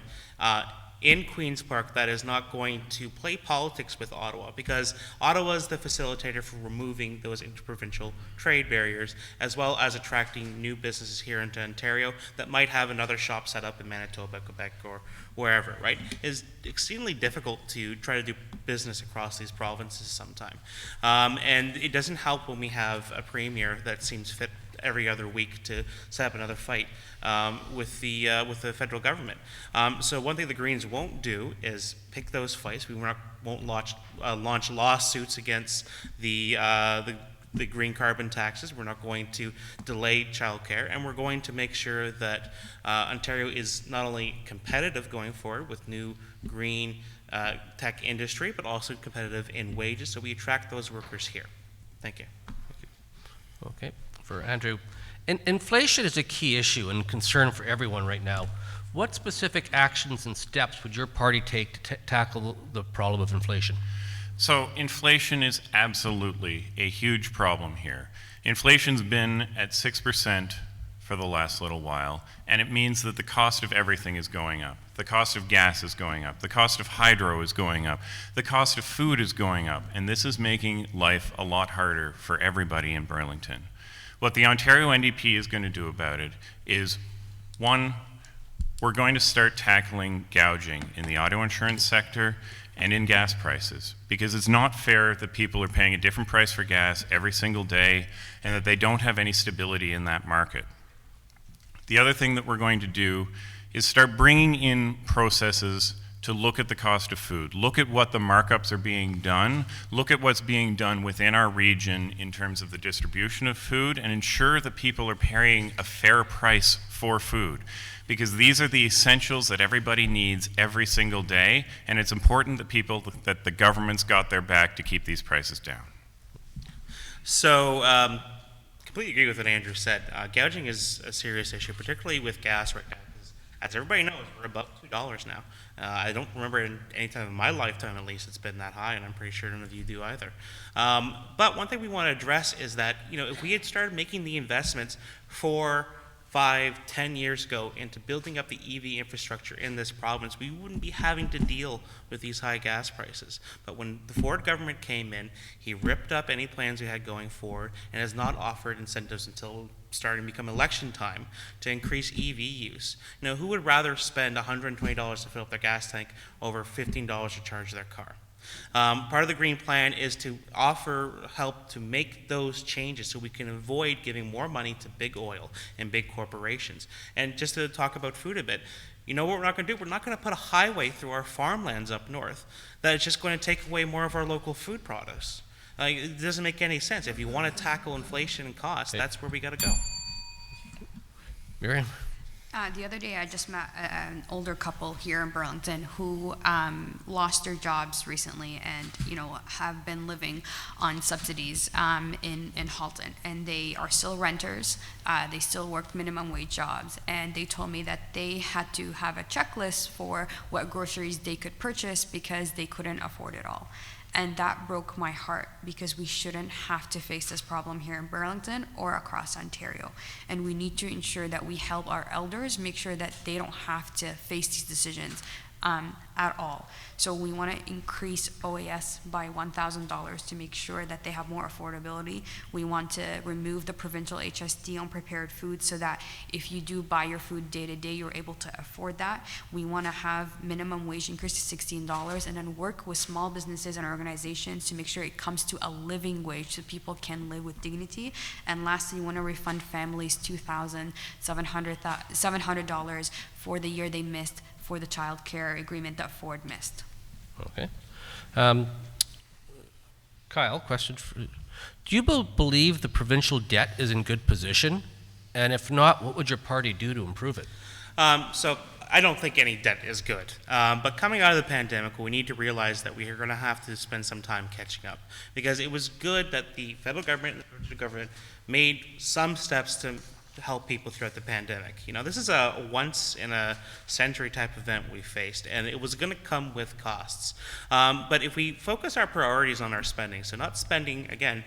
in Queen's Park that is not going to play politics with Ottawa, because Ottawa is the facilitator for removing those interprovincial trade barriers, as well as attracting new businesses here into Ontario that might have another shop set up in Manitoba, Quebec, or wherever, right? It's extremely difficult to try to do business across these provinces sometime. And it doesn't help when we have a premier that seems fit every other week to set up another fight with the federal government. So one thing the Greens won't do is pick those fights. We won't launch lawsuits against the green carbon taxes. We're not going to delay childcare, and we're going to make sure that Ontario is not only competitive going forward with new green tech industry, but also competitive in wages, so we attract those workers here. Thank you. Okay, for Andrew. Inflation is a key issue and concern for everyone right now. What specific actions and steps would your party take to tackle the problem of inflation? So inflation is absolutely a huge problem here. Inflation's been at 6% for the last little while, and it means that the cost of everything is going up. The cost of gas is going up. The cost of hydro is going up. The cost of food is going up, and this is making life a lot harder for everybody in Burlington. What the Ontario NDP is going to do about it is, one, we're going to start tackling gouging in the auto insurance sector and in gas prices, because it's not fair that people are paying a different price for gas every single day and that they don't have any stability in that market. The other thing that we're going to do is start bringing in processes to look at the cost of food, look at what the markups are being done, look at what's being done within our region in terms of the distribution of food, and ensure that people are paying a fair price for food. Because these are the essentials that everybody needs every single day, and it's important that the government's got their back to keep these prices down. So, completely agree with what Andrew said. Gouging is a serious issue, particularly with gas right now. As everybody knows, we're above $2 now. I don't remember in any time in my lifetime, at least, it's been that high, and I'm pretty sure none of you do either. But one thing we want to address is that, if we had started making the investments 4, 5, 10 years ago into building up the EV infrastructure in this province, we wouldn't be having to deal with these high gas prices. But when the Ford government came in, he ripped up any plans we had going forward and has not offered incentives until starting to become election time to increase EV use. Who would rather spend $120 to fill up their gas tank over $15 to charge their car? Part of the Green Plan is to offer help to make those changes so we can avoid giving more money to big oil and big corporations. And just to talk about food a bit, what we're not going to do? We're not going to put a highway through our farmlands up north that is just going to take away more of our local food products. It doesn't make any sense. If you want to tackle inflation and costs, that's where we got to go. Miriam? The other day, I just met an older couple here in Burlington who lost their jobs recently and, have been living on subsidies in Hutton. And they are still renters. They still work minimum wage jobs. And they told me that they had to have a checklist for what groceries they could purchase because they couldn't afford it all. And that broke my heart because we shouldn't have to face this problem here in Burlington or across Ontario. And we need to ensure that we help our elders make sure that they don't have to face these decisions at all. So we want to increase OAS by $1,000 to make sure that they have more affordability. We want to remove the provincial HST on prepared food so that if you do buy your food day to day, you're able to afford that. We want to have minimum wage increase to $16 and then work with small businesses and organizations to make sure it comes to a living wage so people can live with dignity. And lastly, we want to refund families $2,700 for the year they missed for the child care agreement that Ford missed. Okay. Kyle, question for you. Do you believe the provincial debt is in good position? And if not, what would your party do to improve it? So I don't think any debt is good. But coming out of the pandemic, we need to realize that we are going to have to spend some time catching up. Because it was good that the federal government and the provincial government made some steps to help people throughout the pandemic. This is a once-in-a-century type event we faced, and it was going to come with costs. But if we focus our priorities on our spending, so not spending, again,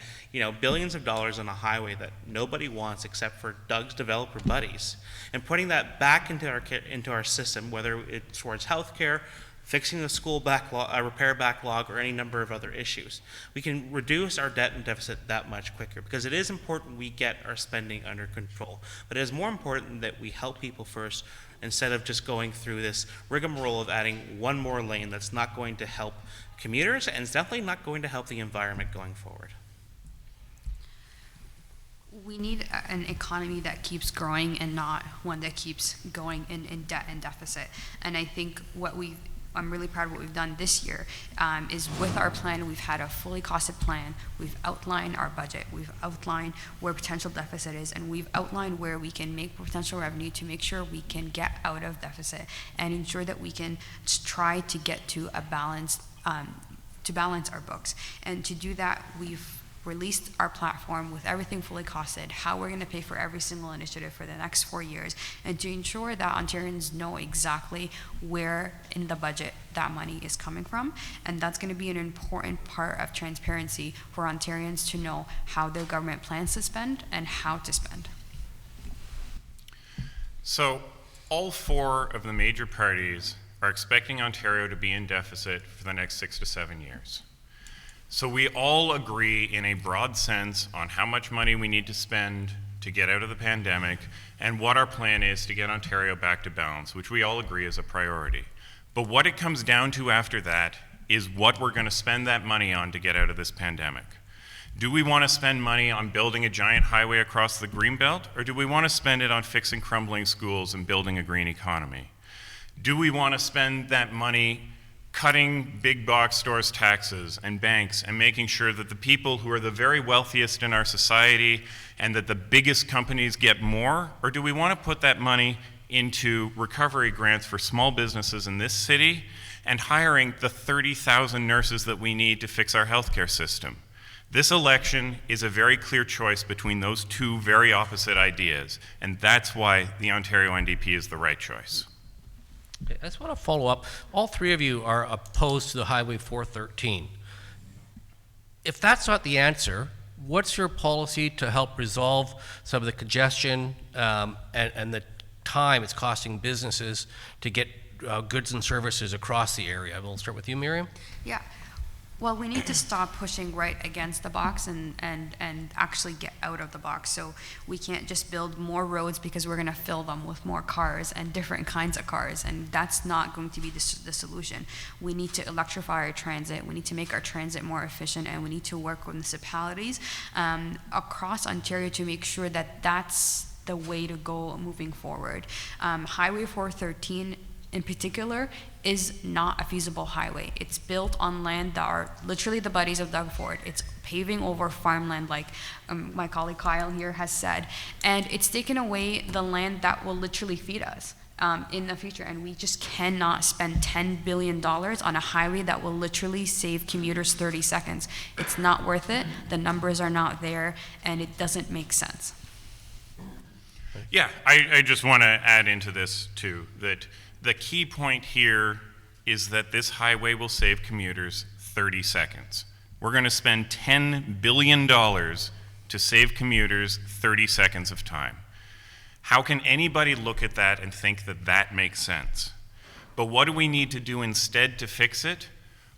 billions of dollars on a highway that nobody wants except for Doug's developer buddies, and putting that back into our system, whether it's towards healthcare, fixing the school repair backlog, or any number of other issues, we can reduce our debt and deficit that much quicker, because it is important we get our spending under control. But it is more important that we help people first instead of just going through this rigmarole of adding one more lane that's not going to help commuters and it's definitely not going to help the environment going forward. We need an economy that keeps growing and not one that keeps going in debt and deficit. And I think I'm really proud of what we've done this year, is with our plan, we've had a fully costed plan. We've outlined our budget. We've outlined where potential deficit is, and we've outlined where we can make potential revenue to make sure we can get out of deficit and ensure that we can try to get to a balance, to balance our books. And to do that, we've released our platform with everything fully costed, how we're going to pay for every single initiative for the next 4 years, and to ensure that Ontarians know exactly where in the budget that money is coming from. And that's going to be an important part of transparency for Ontarians to know how their government plans to spend and how to spend. So all 4 of the major parties are expecting Ontario to be in deficit for the next 6 to 7 years. So we all agree in a broad sense on how much money we need to spend to get out of the pandemic and what our plan is to get Ontario back to balance, which we all agree is a priority. But what it comes down to after that is what we're going to spend that money on to get out of this pandemic. Do we want to spend money on building a giant highway across the Greenbelt, or do we want to spend it on fixing crumbling schools and building a green economy? Do we want to spend that money cutting big box stores' taxes and banks and making sure that the people who are the very wealthiest in our society and that the biggest companies get more? Or do we want to put that money into recovery grants for small businesses in this city and hiring the 30,000 nurses that we need to fix our healthcare system? This election is a very clear choice between those 2 very opposite ideas, and that's why the Ontario NDP is the right choice. Okay, I just want to follow up. All 3 of you are opposed to the Highway 413. If that's not the answer, what's your policy to help resolve some of the congestion and the time it's costing businesses to get goods and services across the area? We'll start with you, Miriam. Yeah. Well, we need to stop pushing right against the box and actually get out of the box. So we can't just build more roads because we're going to fill them with more cars and different kinds of cars, and that's not going to be the solution. We need to electrify our transit. We need to make our transit more efficient, and we need to work with municipalities across Ontario to make sure that that's the way to go moving forward. Highway 413 in particular is not a feasible highway. It's built on land that are literally the buddies of Doug Ford. It's paving over farmland, like my colleague Kyle here has said, and it's taken away the land that will literally feed us in the future. And we just cannot spend $10 billion on a highway that will literally save commuters 30 seconds. It's not worth it. The numbers are not there, and it doesn't make sense. Yeah, I just want to add into this too, that the key point here is that this highway will save commuters 30 seconds. We're going to spend $10 billion to save commuters 30 seconds of time. How can anybody look at that and think that that makes sense? But what do we need to do instead to fix it?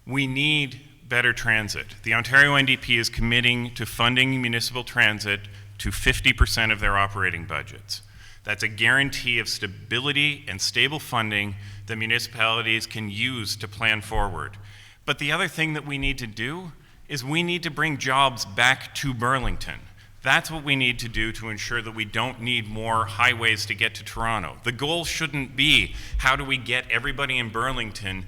We need better transit. The Ontario NDP is committing to funding municipal transit to 50% of their operating budgets. That's a guarantee of stability and stable funding that municipalities can use to plan forward. But the other thing that we need to do is we need to bring jobs back to Burlington. That's what we need to do to ensure that we don't need more highways to get to Toronto. The goal shouldn't be how do we get everybody in Burlington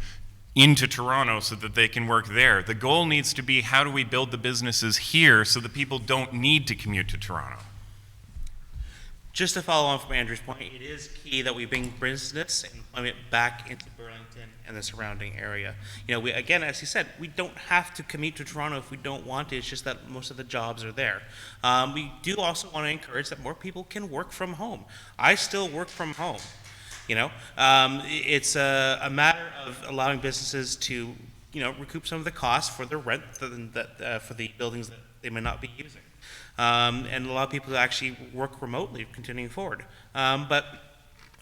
into Toronto so that they can work there. The goal needs to be how do we build the businesses here so that people don't need to commute to Toronto. Just to follow on from Andrew's point, it is key that we bring business and employment back into Burlington and the surrounding area. You know, we, again, as he said, we don't have to commute to Toronto if we don't want to. It's just that most of the jobs are there. We do also want to encourage that more people can work from home. I still work from home. You know, it's a matter of allowing businesses to, you know, recoup some of the costs for the rent for the buildings that they may not be using. And allow people to actually work remotely continuing forward. But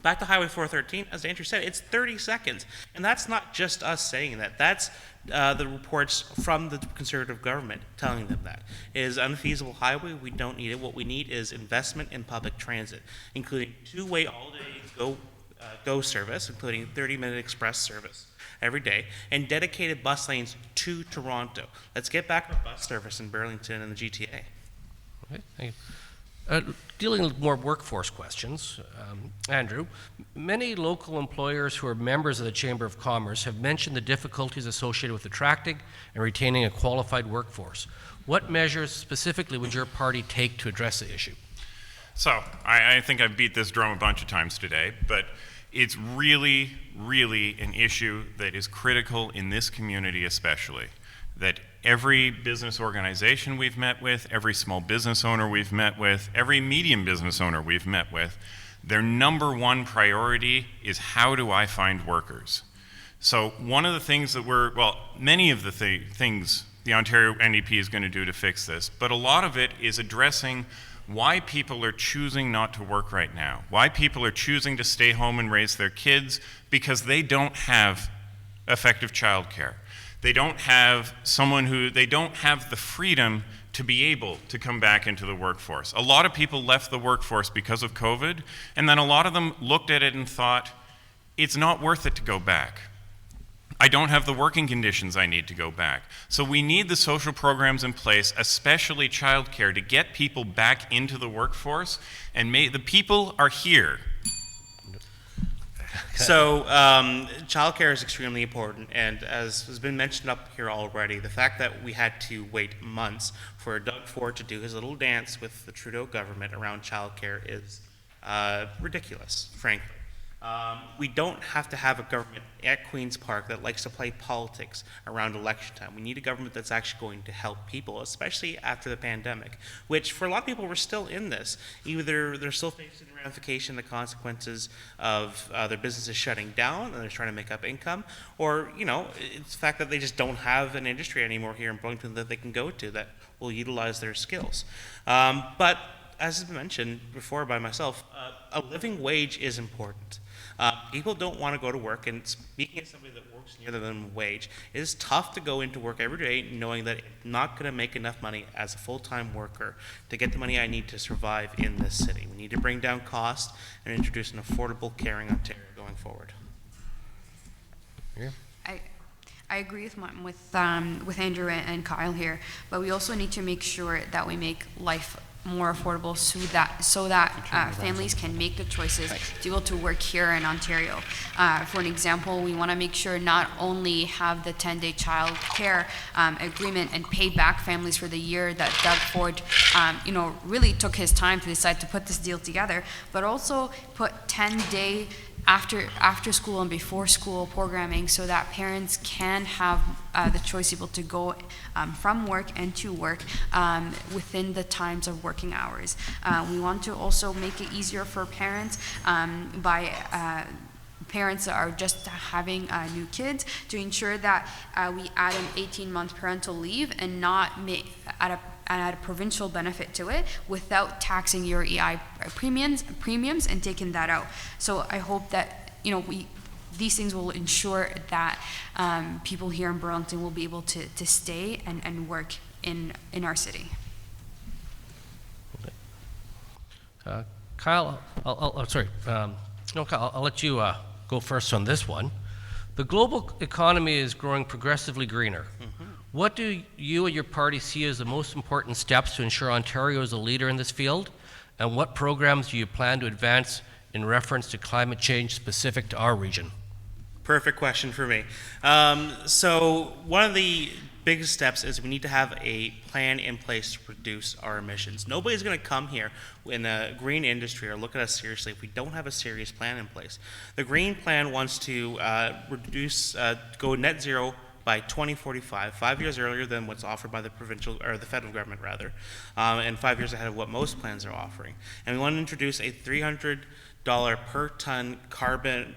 back to Highway 413, as Andrew said, it's 30 seconds. And that's not just us saying that. That's the reports from the Conservative government telling them that. It is an unfeasible highway. We don't need it. What we need is investment in public transit, including two-way all-day go service, including 30-minute express service every day, and dedicated bus lanes to Toronto. Let's get back our bus service in Burlington and the GTA. Okay, thank Dealing with more workforce questions, Andrew, many local employers who are members of the Chamber of Commerce have mentioned the difficulties associated with attracting and retaining a qualified workforce. What measures specifically would your party take to address the issue? So, I think I've beat this drum a bunch of times today, but it's really, really an issue that is critical in this community especially, that every business organization we've met with, every small business owner we've met with, every medium business owner we've met with, their number one priority is how do I find workers? So one of the things that many of the things the Ontario NDP is going to do to fix this, but a lot of it is addressing why people are choosing not to work right now, why people are choosing to stay home and raise their kids because they don't have effective childcare. They don't have they don't have the freedom to be able to come back into the workforce. A lot of people left the workforce because of COVID, and then a lot of them looked at it and thought, it's not worth it to go back. I don't have the working conditions I need to go back. So we need the social programs in place, especially childcare, to get people back into the workforce, and the people are here. So, childcare is extremely important, and as has been mentioned up here already, the fact that we had to wait months for Doug Ford to do his little dance with the Trudeau government around childcare is ridiculous, frankly. We don't have to have a government at Queen's Park that likes to play politics around election time. We need a government that's actually going to help people, especially after the pandemic, which for a lot of people, we're still in this. Either they're still facing the ramification, the consequences of their businesses shutting down and they're trying to make up income, or, it's the fact that they just don't have an industry anymore here in Burlington that they can go to that will utilize their skills. But as has been mentioned before by myself, a living wage is important. People don't want to go to work, and speaking as somebody that works near the minimum wage, it is tough to go into work every day knowing that I'm not going to make enough money as a full-time worker to get the money I need to survive in this city. We need to bring down costs and introduce an affordable, caring Ontario going forward. Yeah. I agree with Andrew and Kyle here, but we also need to make sure that we make life more affordable so that families can make the choices to be able to work here in Ontario. For an example, we want to make sure not only have the 10-day child care agreement and pay back families for the year that Doug Ford really took his time to decide to put this deal together, but also put 10-day after school and before school programming so that parents can have the choice able to go from work and to work within the times of working hours. We want to also make it easier for parents by parents that are just having new kids to ensure that we add an 18-month parental leave and not add a provincial benefit to it without taxing your EI premiums and taking that out. So I hope that these things will ensure that people here in Burlington will be able to stay and work in our city. Kyle, Kyle, I'll let you go first on this one. The global economy is growing progressively greener. Mm-hmm. What do you and your party see as the most important steps to ensure Ontario is a leader in this field? And what programs do you plan to advance in reference to climate change specific to our region? Perfect question for me. So one of the biggest steps is we need to have a plan in place to reduce our emissions. Nobody's going to come here in the green industry or look at us seriously if we don't have a serious plan in place. The green plan wants to go net zero by 2045, 5 years earlier than what's offered by the provincial or the federal government rather, and 5 years ahead of what most plans are offering. And we want to introduce a $300 per ton carbon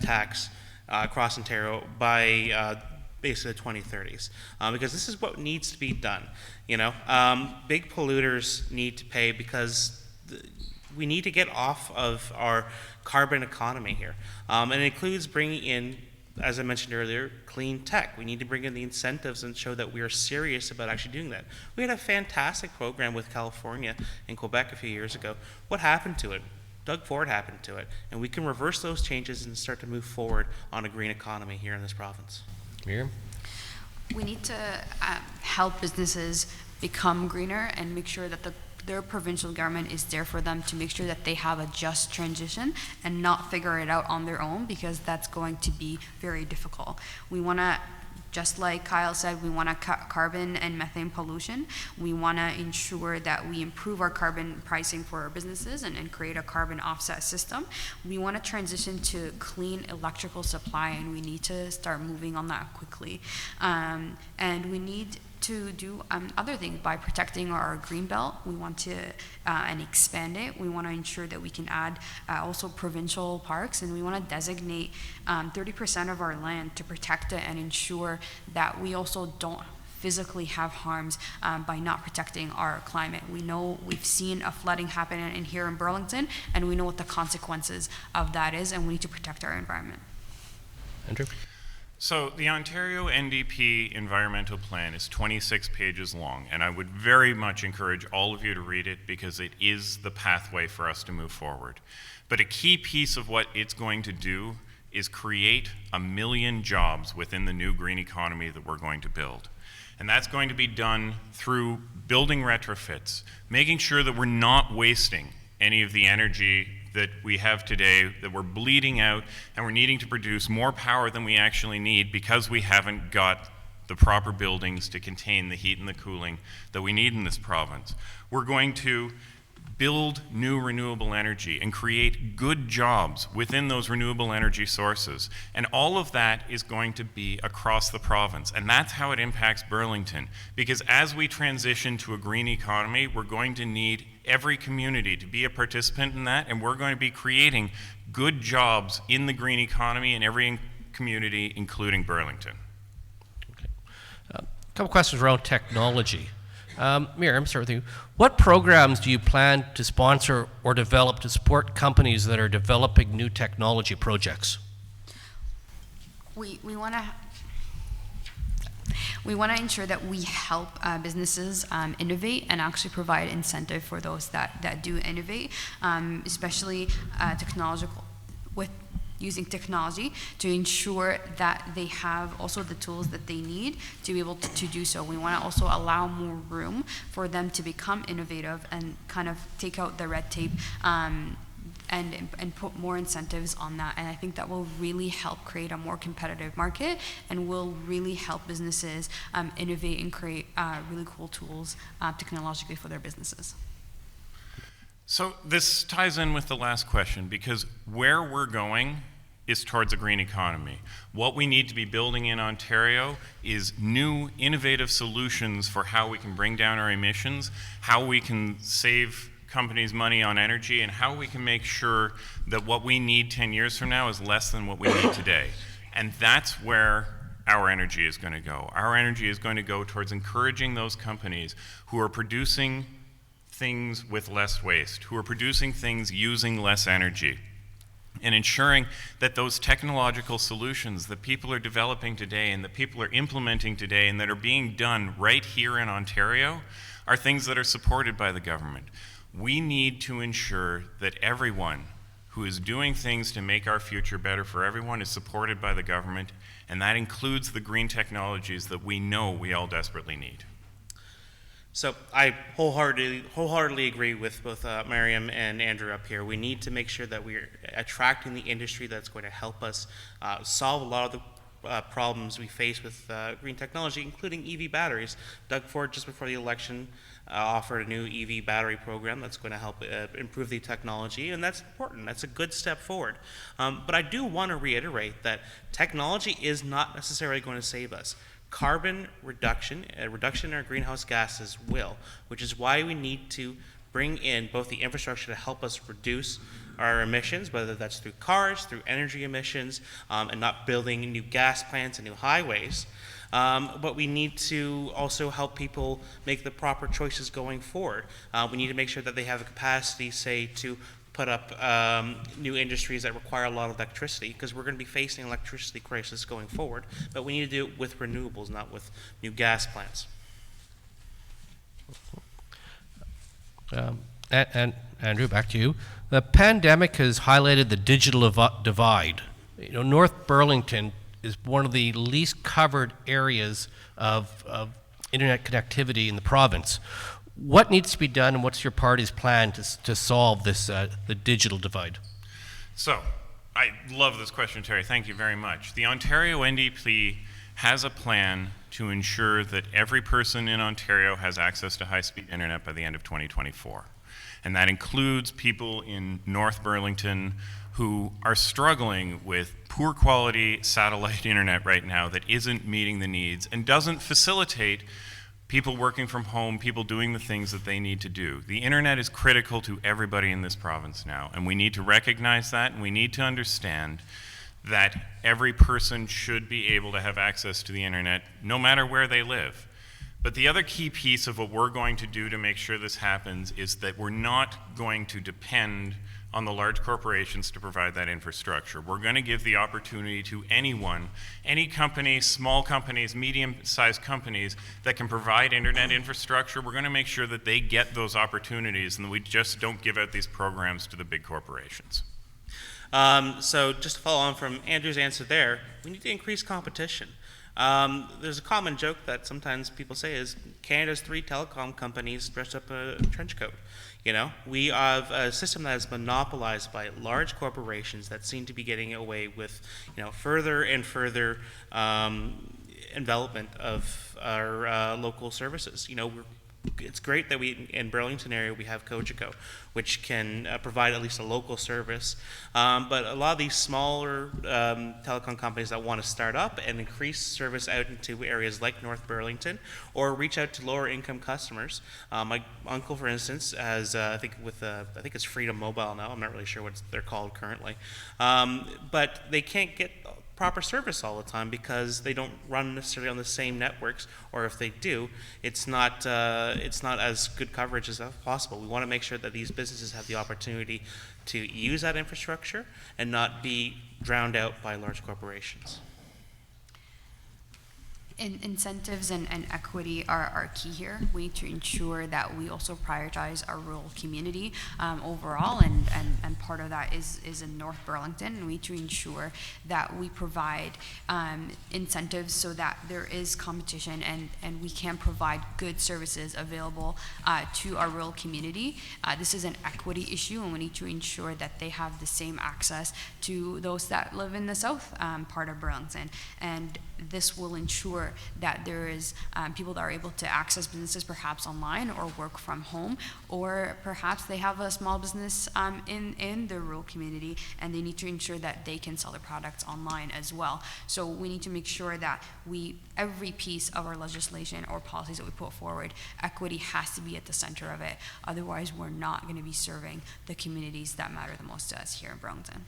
tax across Ontario by basically the 2030s, because this is what needs to be done. Big polluters need to pay because we need to get off of our carbon economy here, and it includes bringing in, as I mentioned earlier, clean tech. We need to bring in the incentives and show that we are serious about actually doing that. We had a fantastic program with California and Quebec a few years ago. What happened to it? Doug Ford happened to it. And we can reverse those changes and start to move forward on a green economy here in this province. Miriam? We need to help businesses become greener and make sure that the their provincial government is there for them to make sure that they have a just transition and not figure it out on their own, because that's going to be very difficult. We want to, just like Kyle said, we want to cut carbon and methane pollution. We want to ensure that we improve our carbon pricing for our businesses and create a carbon offset system. We want to transition to clean electrical supply, and we need to start moving on that quickly. And we need to do other things by protecting our green belt. We want to and expand it. We want to ensure that we can add also provincial parks, and we want to designate 30% of our land to protect it and ensure that we also don't physically have harms by not protecting our climate. We know we've seen a flooding happen in here in Burlington, and we know what the consequences of that is, and we need to protect our environment. Andrew? So the Ontario Ndp Environmental Plan is 26 pages long, and I would very much encourage all of you to read it because it is the pathway for us to move forward. But a key piece of what it's going to do is create 1 million jobs within the new green economy that we're going to build. And that's going to be done through building retrofits, making sure that we're not wasting any of the energy that we have today, that we're bleeding out, and we're needing to produce more power than we actually need because we haven't got the proper buildings to contain the heat and the cooling that we need in this province. We're going to build new renewable energy and create good jobs within those renewable energy sources. And all of that is going to be across the province. And that's how it impacts Burlington. Because as we transition to a green economy, we're going to need every community to be a participant in that, and we're going to be creating good jobs in the green economy in every community, including Burlington. Okay. A couple questions around technology. Miriam, start with you. What programs do you plan to sponsor or develop to support companies that are developing new technology projects? We want to ensure that we help businesses innovate and actually provide incentive for those that do innovate, especially technological, with using technology to ensure that they have also the tools that they need to be able to do so. We want to also allow more room for them to become innovative and kind of take out the red tape and put more incentives on that. And I think that will really help create a more competitive market and will really help businesses innovate and create really cool tools technologically for their businesses. So this ties in with the last question, because where we're going is towards a green economy. What we need to be building in Ontario is new innovative solutions for how we can bring down our emissions, how we can save companies money on energy, and how we can make sure that what we need 10 years from now is less than what we need today. And that's where our energy is going to go. Our energy is going to go towards encouraging those companies who are producing things with less waste, who are producing things using less energy, and ensuring that those technological solutions that people are developing today and that people are implementing today and that are being done right here in Ontario are things that are supported by the government. We need to ensure that everyone who is doing things to make our future better for everyone is supported by the government, and that includes the green technologies that we know we all desperately need. So I wholeheartedly agree with both Miriam and Andrew up here. We need to make sure that we're attracting the industry that's going to help us solve a lot of the problems we face with green technology, including EV batteries. Doug Ford, just before the election, offered a new EV battery program that's going to help improve the technology, and that's important. That's a good step forward. But I do want to reiterate that technology is not necessarily going to save us. Carbon reduction, a reduction in our greenhouse gases will, which is why we need to bring in both the infrastructure to help us reduce our emissions, whether that's through cars, through energy emissions, and not building new gas plants and new highways. But we need to also help people make the proper choices going forward. We need to make sure that they have the capacity, say, to put up new industries that require a lot of electricity, because we're going to be facing an electricity crisis going forward, but we need to do it with renewables, not with new gas plants. And Andrew, back to you. The pandemic has highlighted the digital divide. You know, North Burlington is one of the least covered areas of internet connectivity in the province. what needs to be done, and what's your party's plan to solve this the digital divide? So, I love this question, Terry. Thank you very much. The Ontario NDP has a plan to ensure that every person in Ontario has access to high-speed internet by the end of 2024. And that includes people in North Burlington who are struggling with poor quality satellite internet right now that isn't meeting the needs and doesn't facilitate people working from home, people doing the things that they need to do. The internet is critical to everybody in this province now, and we need to recognize that, and we need to understand that every person should be able to have access to the internet no matter where they live. But the other key piece of what we're going to do to make sure this happens is that we're not going to depend on the large corporations to provide that infrastructure. We're going to give the opportunity to anyone, any company, small companies, medium-sized companies that can provide internet infrastructure. We're going to make sure that they get those opportunities and that we just don't give out these programs to the big corporations. So just to follow on from Andrew's answer there, we need to increase competition. There's a common joke that sometimes people say is Canada's 3 telecom companies dressed up a trench coat. You know, we have a system that is monopolized by large corporations that seem to be getting away with, you know, further and further envelopment of our local services. You know, it's great that we, in Burlington area, we have Cogeco, which can provide at least a local service. But a lot of these smaller telecom companies that want to start up and increase service out into areas like North Burlington, or reach out to lower income customers. My uncle, for instance, has I think it's Freedom Mobile now. I'm not really sure what they're called currently, but they can't get proper service all the time because they don't run necessarily on the same networks, or if they do, it's not as good coverage as possible. We want to make sure that these businesses have the opportunity to use that infrastructure and not be drowned out by large corporations. Incentives and equity are key here. We need to ensure that we also prioritize our rural community overall, and part of that is in North Burlington. And we need to ensure that we provide incentives so that there is competition and we can provide good services available to our rural community. This is an equity issue, and we need to ensure that they have the same access to those that live in the south part of Burlington. And this will ensure that there is people that are able to access businesses perhaps online or work from home, or perhaps they have a small business in the rural community and they need to ensure that they can sell their products online as well. So we need to make sure that every piece of our legislation or policies that we put forward, equity has to be at the center of it. Otherwise, we're not going to be serving the communities that matter the most to us here in Burlington.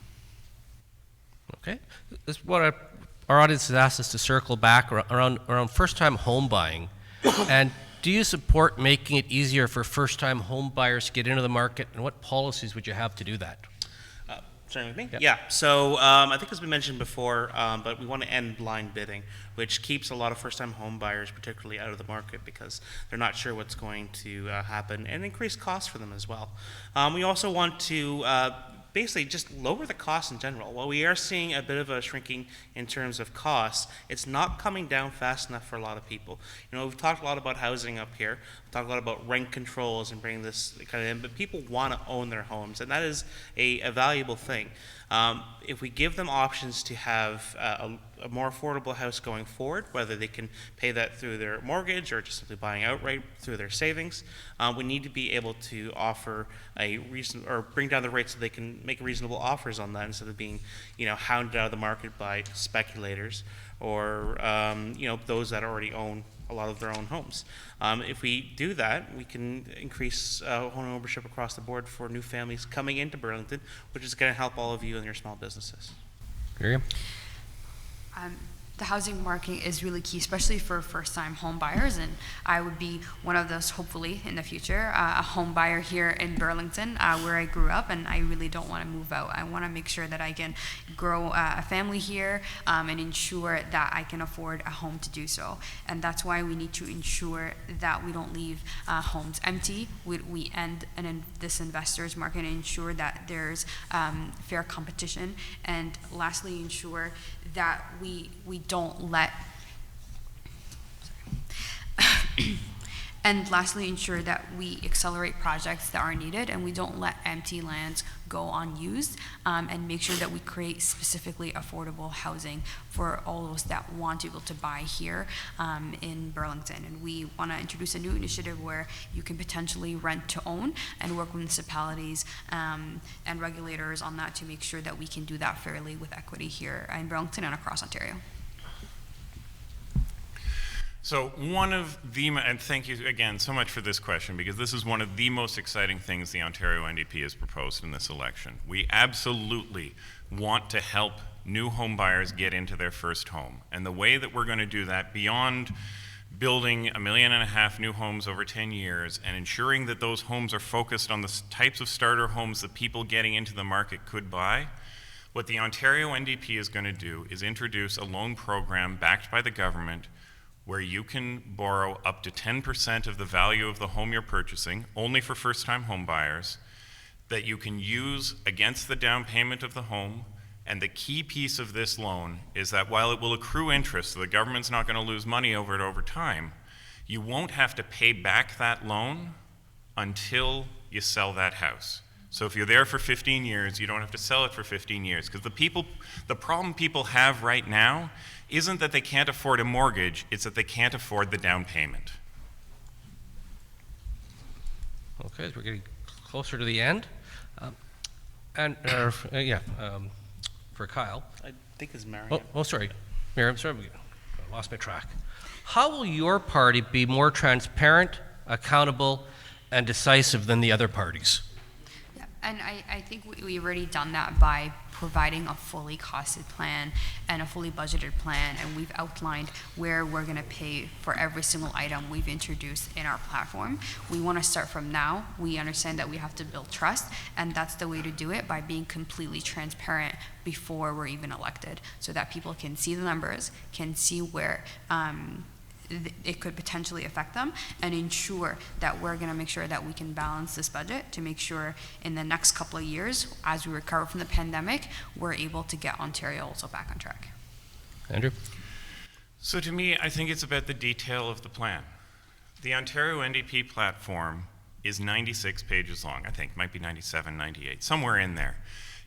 Okay, this is what our audience has asked us to circle back around first-time home buying. And do you support making it easier for first-time home buyers to get into the market, and what policies would you have to do that? Starting with me? Yep. Yeah. So I think it's been mentioned before, but we want to end blind bidding, which keeps a lot of first-time home buyers particularly out of the market because they're not sure what's going to happen, and increase costs for them as well. We also want to basically just lower the costs in general. While we are seeing a bit of a shrinking in terms of costs, it's not coming down fast enough for a lot of people. You know, we've talked a lot about housing up here. We've talked a lot about rent controls and bringing this kind of in, but people want to own their homes, and that is a valuable thing. If we give them options to have a more affordable house going forward, whether they can pay that through their mortgage or just simply buying outright through their savings, we need to be able to offer a reason or bring down the rates so they can make reasonable offers on that instead of being, you know, hounded out of the market by speculators or you know, those that already own a lot of their own homes. If we do that, we can increase home ownership across the board for new families coming into Burlington, which is going to help all of you and your small businesses. Miriam? The housing market is really key, especially for first-time home buyers, and I would be one of those, hopefully, in the future, a home buyer here in Burlington, where I grew up, and I really don't want to move out. I want to make sure that I can grow a family here and ensure that I can afford a home to do so. And that's why we need to ensure that we don't leave homes empty. We end this investors market and ensure that there's fair competition, and lastly, ensure that we don't let And lastly, ensure that we accelerate projects that are needed and we don't let empty lands go unused, and make sure that we create specifically affordable housing for all those that want to be able to buy here in Burlington. And we want to introduce a new initiative where you can potentially rent to own and work with municipalities and regulators on that to make sure that we can do that fairly with equity here in Burlington and across Ontario. So one of the, and thank you again so much for this question, because this is one of the most exciting things the Ontario NDP has proposed in this election. We absolutely want to help new home buyers get into their first home. And the way that we're going to do that, beyond building 1.5 million new homes over 10 years and ensuring that those homes are focused on the types of starter homes that people getting into the market could buy, what the Ontario NDP is going to do is introduce a loan program backed by the government where you can borrow up to 10% of the value of the home you're purchasing, only for first-time home buyers, that you can use against the down payment of the home. And the key piece of this loan is that while it will accrue interest, so the government's not going to lose money over it over time, you won't have to pay back that loan until you sell that house. So if you're there for 15 years, you don't have to sell it for 15 years. Because the problem people have right now isn't that they can't afford a mortgage, it's that they can't afford the down payment. Okay, we're getting closer to the end. For Kyle. I think it's Marion. Sorry. Miriam, sorry, I lost my track. How will your party be more transparent, accountable, and decisive than the other parties? Yeah, and I think we've already done that by providing a fully costed plan and a fully budgeted plan, and we've outlined where we're going to pay for every single item we've introduced in our platform. We want to start from now. We understand that we have to build trust, and that's the way to do it, by being completely transparent before we're even elected, so that people can see the numbers, can see where it could potentially affect them, and ensure that we're going to make sure that we can balance this budget to make sure in the next couple of years, as we recover from the pandemic, we're able to get Ontario also back on track. Andrew? So to me, I think it's about the detail of the plan. The Ontario NDP platform is 96 pages long, I think, might be 97, 98, somewhere in there.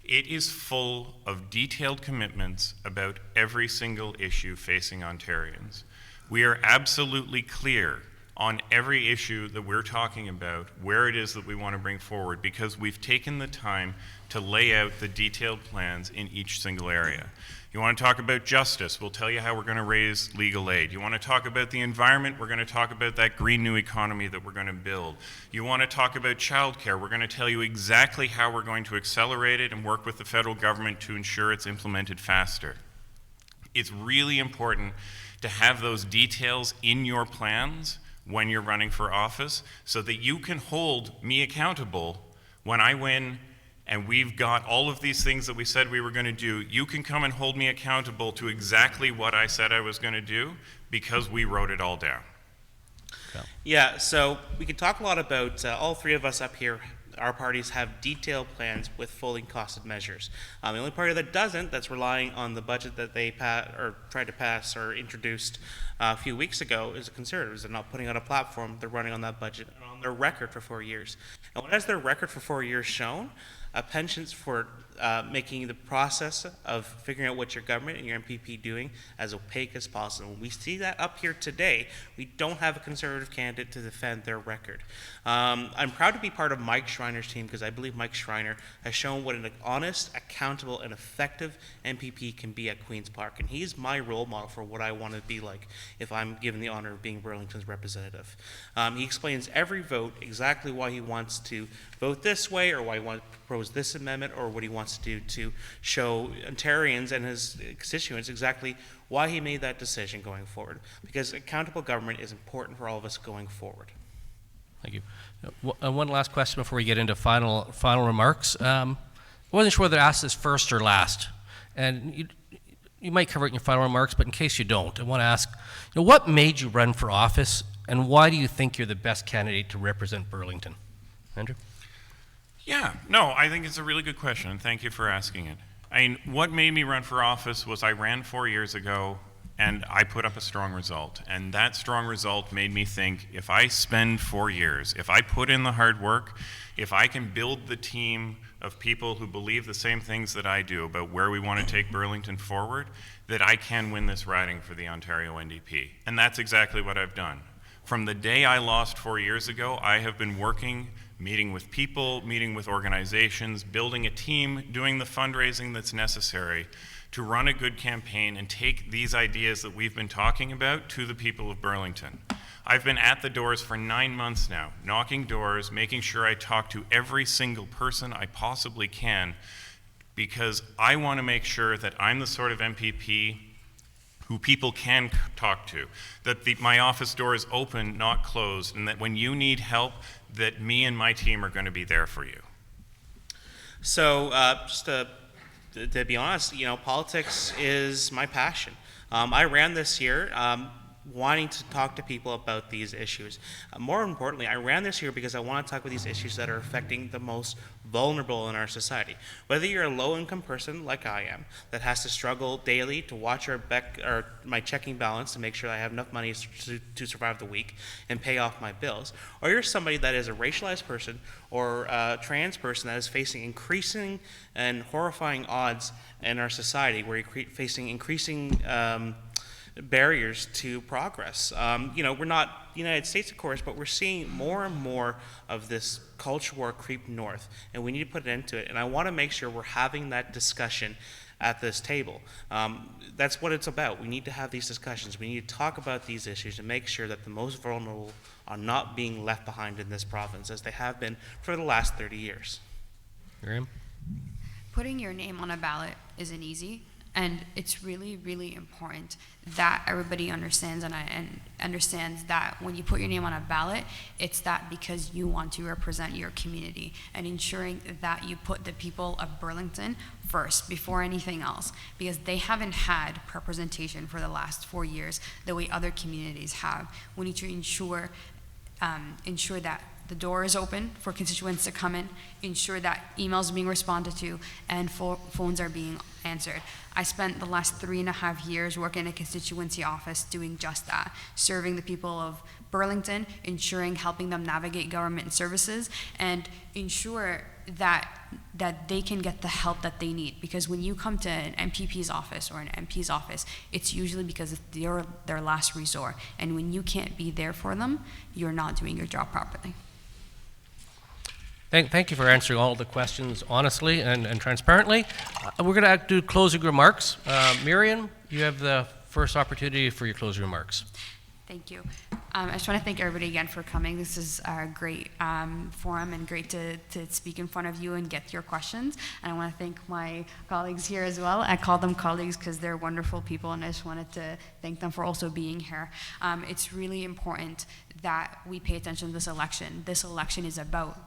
It is full of detailed commitments about every single issue facing Ontarians. We are absolutely clear on every issue that we're talking about, where it is that we want to bring forward, because we've taken the time to lay out the detailed plans in each single area. You want to talk about justice, we'll tell you how we're going to raise legal aid. You want to talk about the environment, we're going to talk about that green new economy that we're going to build. You want to talk about childcare, we're going to tell you exactly how we're going to accelerate it and work with the federal government to ensure it's implemented faster. It's really important to have those details in your plans when you're running for office, so that you can hold me accountable when I win and we've got all of these things that we said we were going to do. You can come and hold me accountable to exactly what I said I was going to do, because we wrote it all down. Yeah, so we can talk a lot about, all three of us up here, our parties have detailed plans with fully costed measures. The only party that doesn't, that's relying on the budget that they tried to pass or introduced a few weeks ago, is the Conservatives. They're not putting out a platform, they're running on that budget and on their record for 4 years. And what has their record for 4 years shown? Penchants for making the process of figuring out what your government and your MPP doing as opaque as possible. When we see that up here today, we don't have a Conservative candidate to defend their record. I'm proud to be part of Mike Schreiner's team, because I believe Mike Schreiner has shown what an honest, accountable, and effective MPP can be at Queen's Park. And he's my role model for what I want to be like if I'm given the honor of being Burlington's representative. He explains every vote exactly why he wants to vote this way, or why he wants to propose this amendment, or what he wants to do to show Ontarians and his constituents exactly why he made that decision going forward. Because accountable government is important for all of us going forward. Thank you. One last question before we get into final remarks. I wasn't sure whether to ask this first or last, and you might cover it in your final remarks, but in case you don't, I want to ask, what made you run for office, and why do you think you're the best candidate to represent Burlington? Andrew? Yeah, no, I think it's a really good question, and thank you for asking it. I mean, what made me run for office was I ran 4 years ago And I put up a strong result. And that strong result made me think, if I spend 4 years, if I put in the hard work, if I can build the team of people who believe the same things that I do about where we want to take Burlington forward, that I can win this riding for the Ontario NDP. And that's exactly what I've done. From the day I lost 4 years ago, I have been working, meeting with people, meeting with organizations, building a team, doing the fundraising that's necessary to run a good campaign and take these ideas that we've been talking about to the people of Burlington. I've been at the doors for 9 months now, knocking doors, making sure I talk to every single person I possibly can, because I want to make sure that I'm the sort of MPP who people can talk to, that my office door is open, not closed, and that when you need help, that me and my team are going to be there for you. So just to be honest, politics is my passion. I ran this year wanting to talk to people about these issues. More importantly, I ran this year because I want to talk about these issues that are affecting the most vulnerable in our society. Whether you're a low-income person like I am, that has to struggle daily to watch my checking balance to make sure I have enough money to survive the week and pay off my bills, or you're somebody that is a racialized person or a trans person that is facing increasing and horrifying odds in our society, where you're facing increasing barriers to progress. We're not the United States, of course, but we're seeing more and more of this culture war creep north, and we need to put an end to it. And I want to make sure we're having that discussion at this table. That's what it's about. We need to have these discussions. We need to talk about these issues and make sure that the most vulnerable are not being left behind in this province, as they have been for the last 30 years. Miriam? Putting your name on a ballot isn't easy, and it's really, really important that everybody understands and understands that when you put your name on a ballot, it's that because you want to represent your community, and ensuring that you put the people of Burlington first before anything else, because they haven't had representation for the last 4 years the way other communities have. We need to ensure that the door is open for constituents to come in, ensure that emails are being responded to, and phones are being answered. I spent the last 3.5 years working in a constituency office doing just that, serving the people of Burlington, helping them navigate government services, and ensure that they can get the help that they need. Because when you come to an MPP's office or an MP's office, it's usually because it's their last resort. And when you can't be there for them, you're not doing your job properly. Thank you for answering all the questions honestly and transparently. We're going to do closing remarks. Miriam, you have the first opportunity for your closing remarks. Thank you. I just want to thank everybody again for coming. This is a great forum, and great to speak in front of you and get your questions. And I want to thank my colleagues here as well. I call them colleagues because they're wonderful people, and I just wanted to thank them for also being here. It's really important that we pay attention to this election. This election is about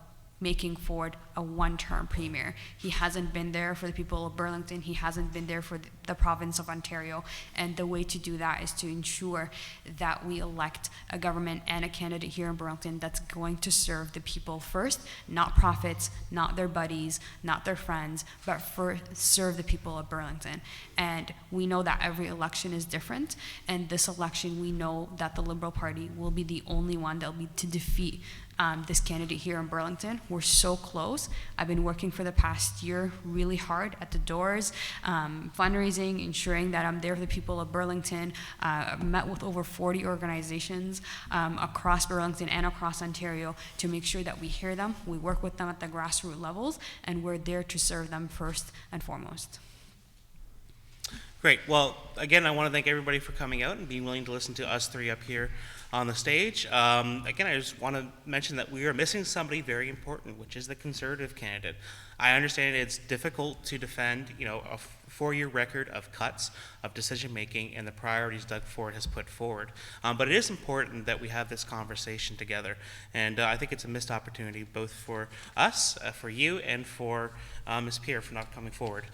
making Ford a one-term premier. He hasn't been there for the people of Burlington. He hasn't been there for the province of Ontario. And the way to do that is to ensure that we elect a government and a candidate here in Burlington that's going to serve the people first, not profits, not their buddies, not their friends, but serve the people of Burlington. And we know that every election is different. And this election, we know that the Liberal Party will be the only one that will be to defeat this candidate here in Burlington. We're so close. I've been working for the past year really hard at the doors, fundraising, ensuring that I'm there for the people of Burlington. I've met with over 40 organizations across Burlington and across Ontario to make sure that we hear them, we work with them at the grassroots levels, and we're there to serve them first and foremost. Great. Well, again, I want to thank everybody for coming out and being willing to listen to us three up here on the stage. Again, I just want to mention that we are missing somebody very important, which is the Conservative candidate. I understand it's difficult to defend, a 4-year record of cuts, of decision-making, and the priorities Doug Ford has put forward. But it is important that we have this conversation together. And I think it's a missed opportunity both for us, for you, and for Ms. Pierre for not coming forward.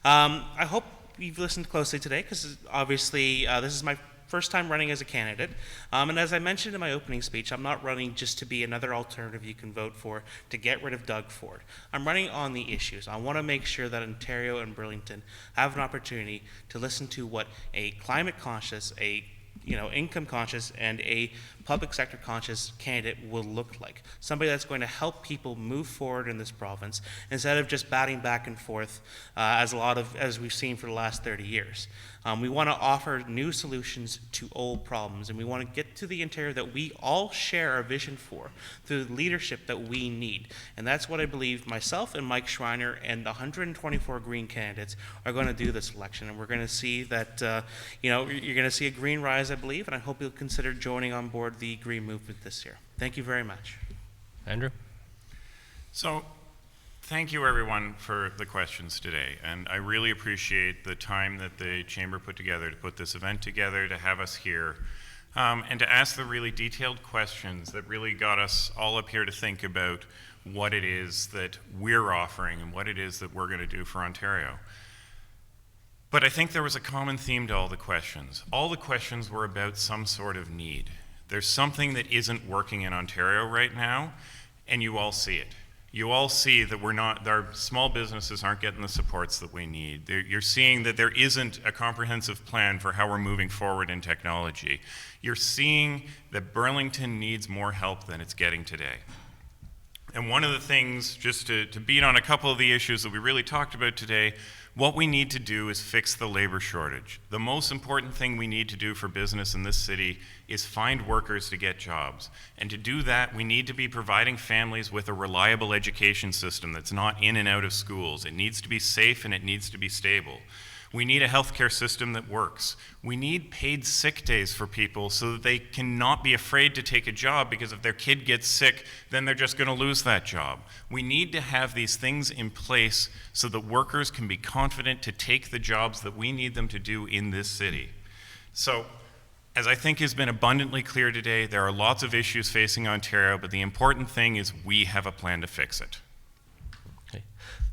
I hope you've listened closely today, because obviously this is my first time running as a candidate. And as I mentioned in my opening speech, I'm not running just to be another alternative you can vote for to get rid of Doug Ford. I'm running on the issues. I want to make sure that Ontario and Burlington have an opportunity to listen to what a climate conscious, a income conscious, and a public sector conscious candidate will look like. Somebody that's going to help people move forward in this province instead of just batting back and forth as we've seen for the last 30 years. We want to offer new solutions to old problems, and we want to get to the Ontario that we all share a vision for through the leadership that we need. And that's what I believe myself and Mike Schreiner and the 124 Green candidates are going to do this election. And we're going to see that, you're going to see a Green rise, I believe, and I hope you'll consider joining on board the Green movement this year. Thank you very much. Andrew? So, thank you everyone for the questions today, and I really appreciate the time that the Chamber put together to put this event together, to have us here, and to ask the really detailed questions that really got us all up here to think about what it is that we're offering and what it is that we're going to do for Ontario. But I think there was a common theme to all the questions. All the questions were about some sort of need. There's something that isn't working in Ontario right now, and you all see it. You all see that our small businesses aren't getting the supports that we need. You're seeing that there isn't a comprehensive plan for how we're moving forward in technology. You're seeing that Burlington needs more help than it's getting today. And one of the things, just to beat on a couple of the issues that we really talked about today, what we need to do is fix the labor shortage. The most important thing we need to do for business in this city is find workers to get jobs. And to do that, we need to be providing families with a reliable education system that's not in and out of schools. It needs to be safe and it needs to be stable. We need a healthcare system that works. We need paid sick days for people so that they cannot be afraid to take a job, because if their kid gets sick, then they're just going to lose that job. We need to have these things in place so that workers can be confident to take the jobs that we need them to do in this city. So, as I think has been abundantly clear today, there are lots of issues facing Ontario, but the important thing is we have a plan to fix it.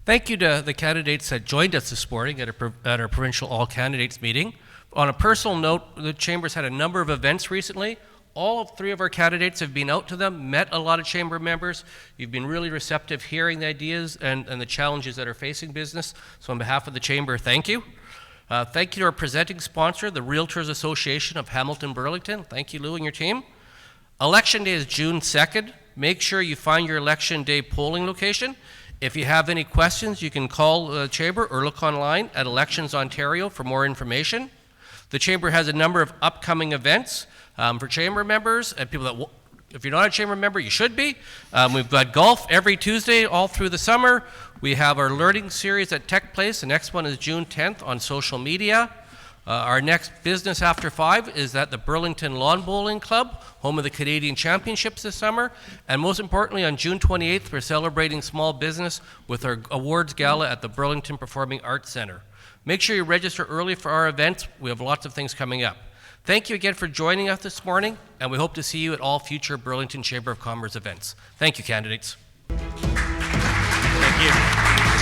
Thank you to the candidates that joined us this morning at our provincial all candidates meeting. On a personal note, the Chamber's had a number of events recently. All three of our candidates have been out to them, met a lot of Chamber members. You've been really receptive hearing the ideas and the challenges that are facing business. So on behalf of the Chamber, thank you. Thank you to our presenting sponsor, the Realtors Association of Hamilton Burlington. Thank you, Lou, and your team. Election day is June 2nd. Make sure you find your election day polling location. If you have any questions, you can call the Chamber or look online at Elections Ontario for more information. The Chamber has a number of upcoming events for Chamber members and people that, if you're not a Chamber member, you should be. We've got golf every Tuesday all through the summer. We have our learning series at Tech Place. The next one is June 10th on social media. Our next Business After 5 is at the Burlington Lawn Bowling Club, home of the Canadian Championships this summer. And most importantly, on June 28th, we're celebrating small business with our awards gala at the Burlington Performing Arts Center. Make sure you register early for our events. We have lots of things coming up. Thank you again for joining us this morning, and we hope to see you at all future Burlington Chamber of Commerce events. Thank you, candidates. Thank you.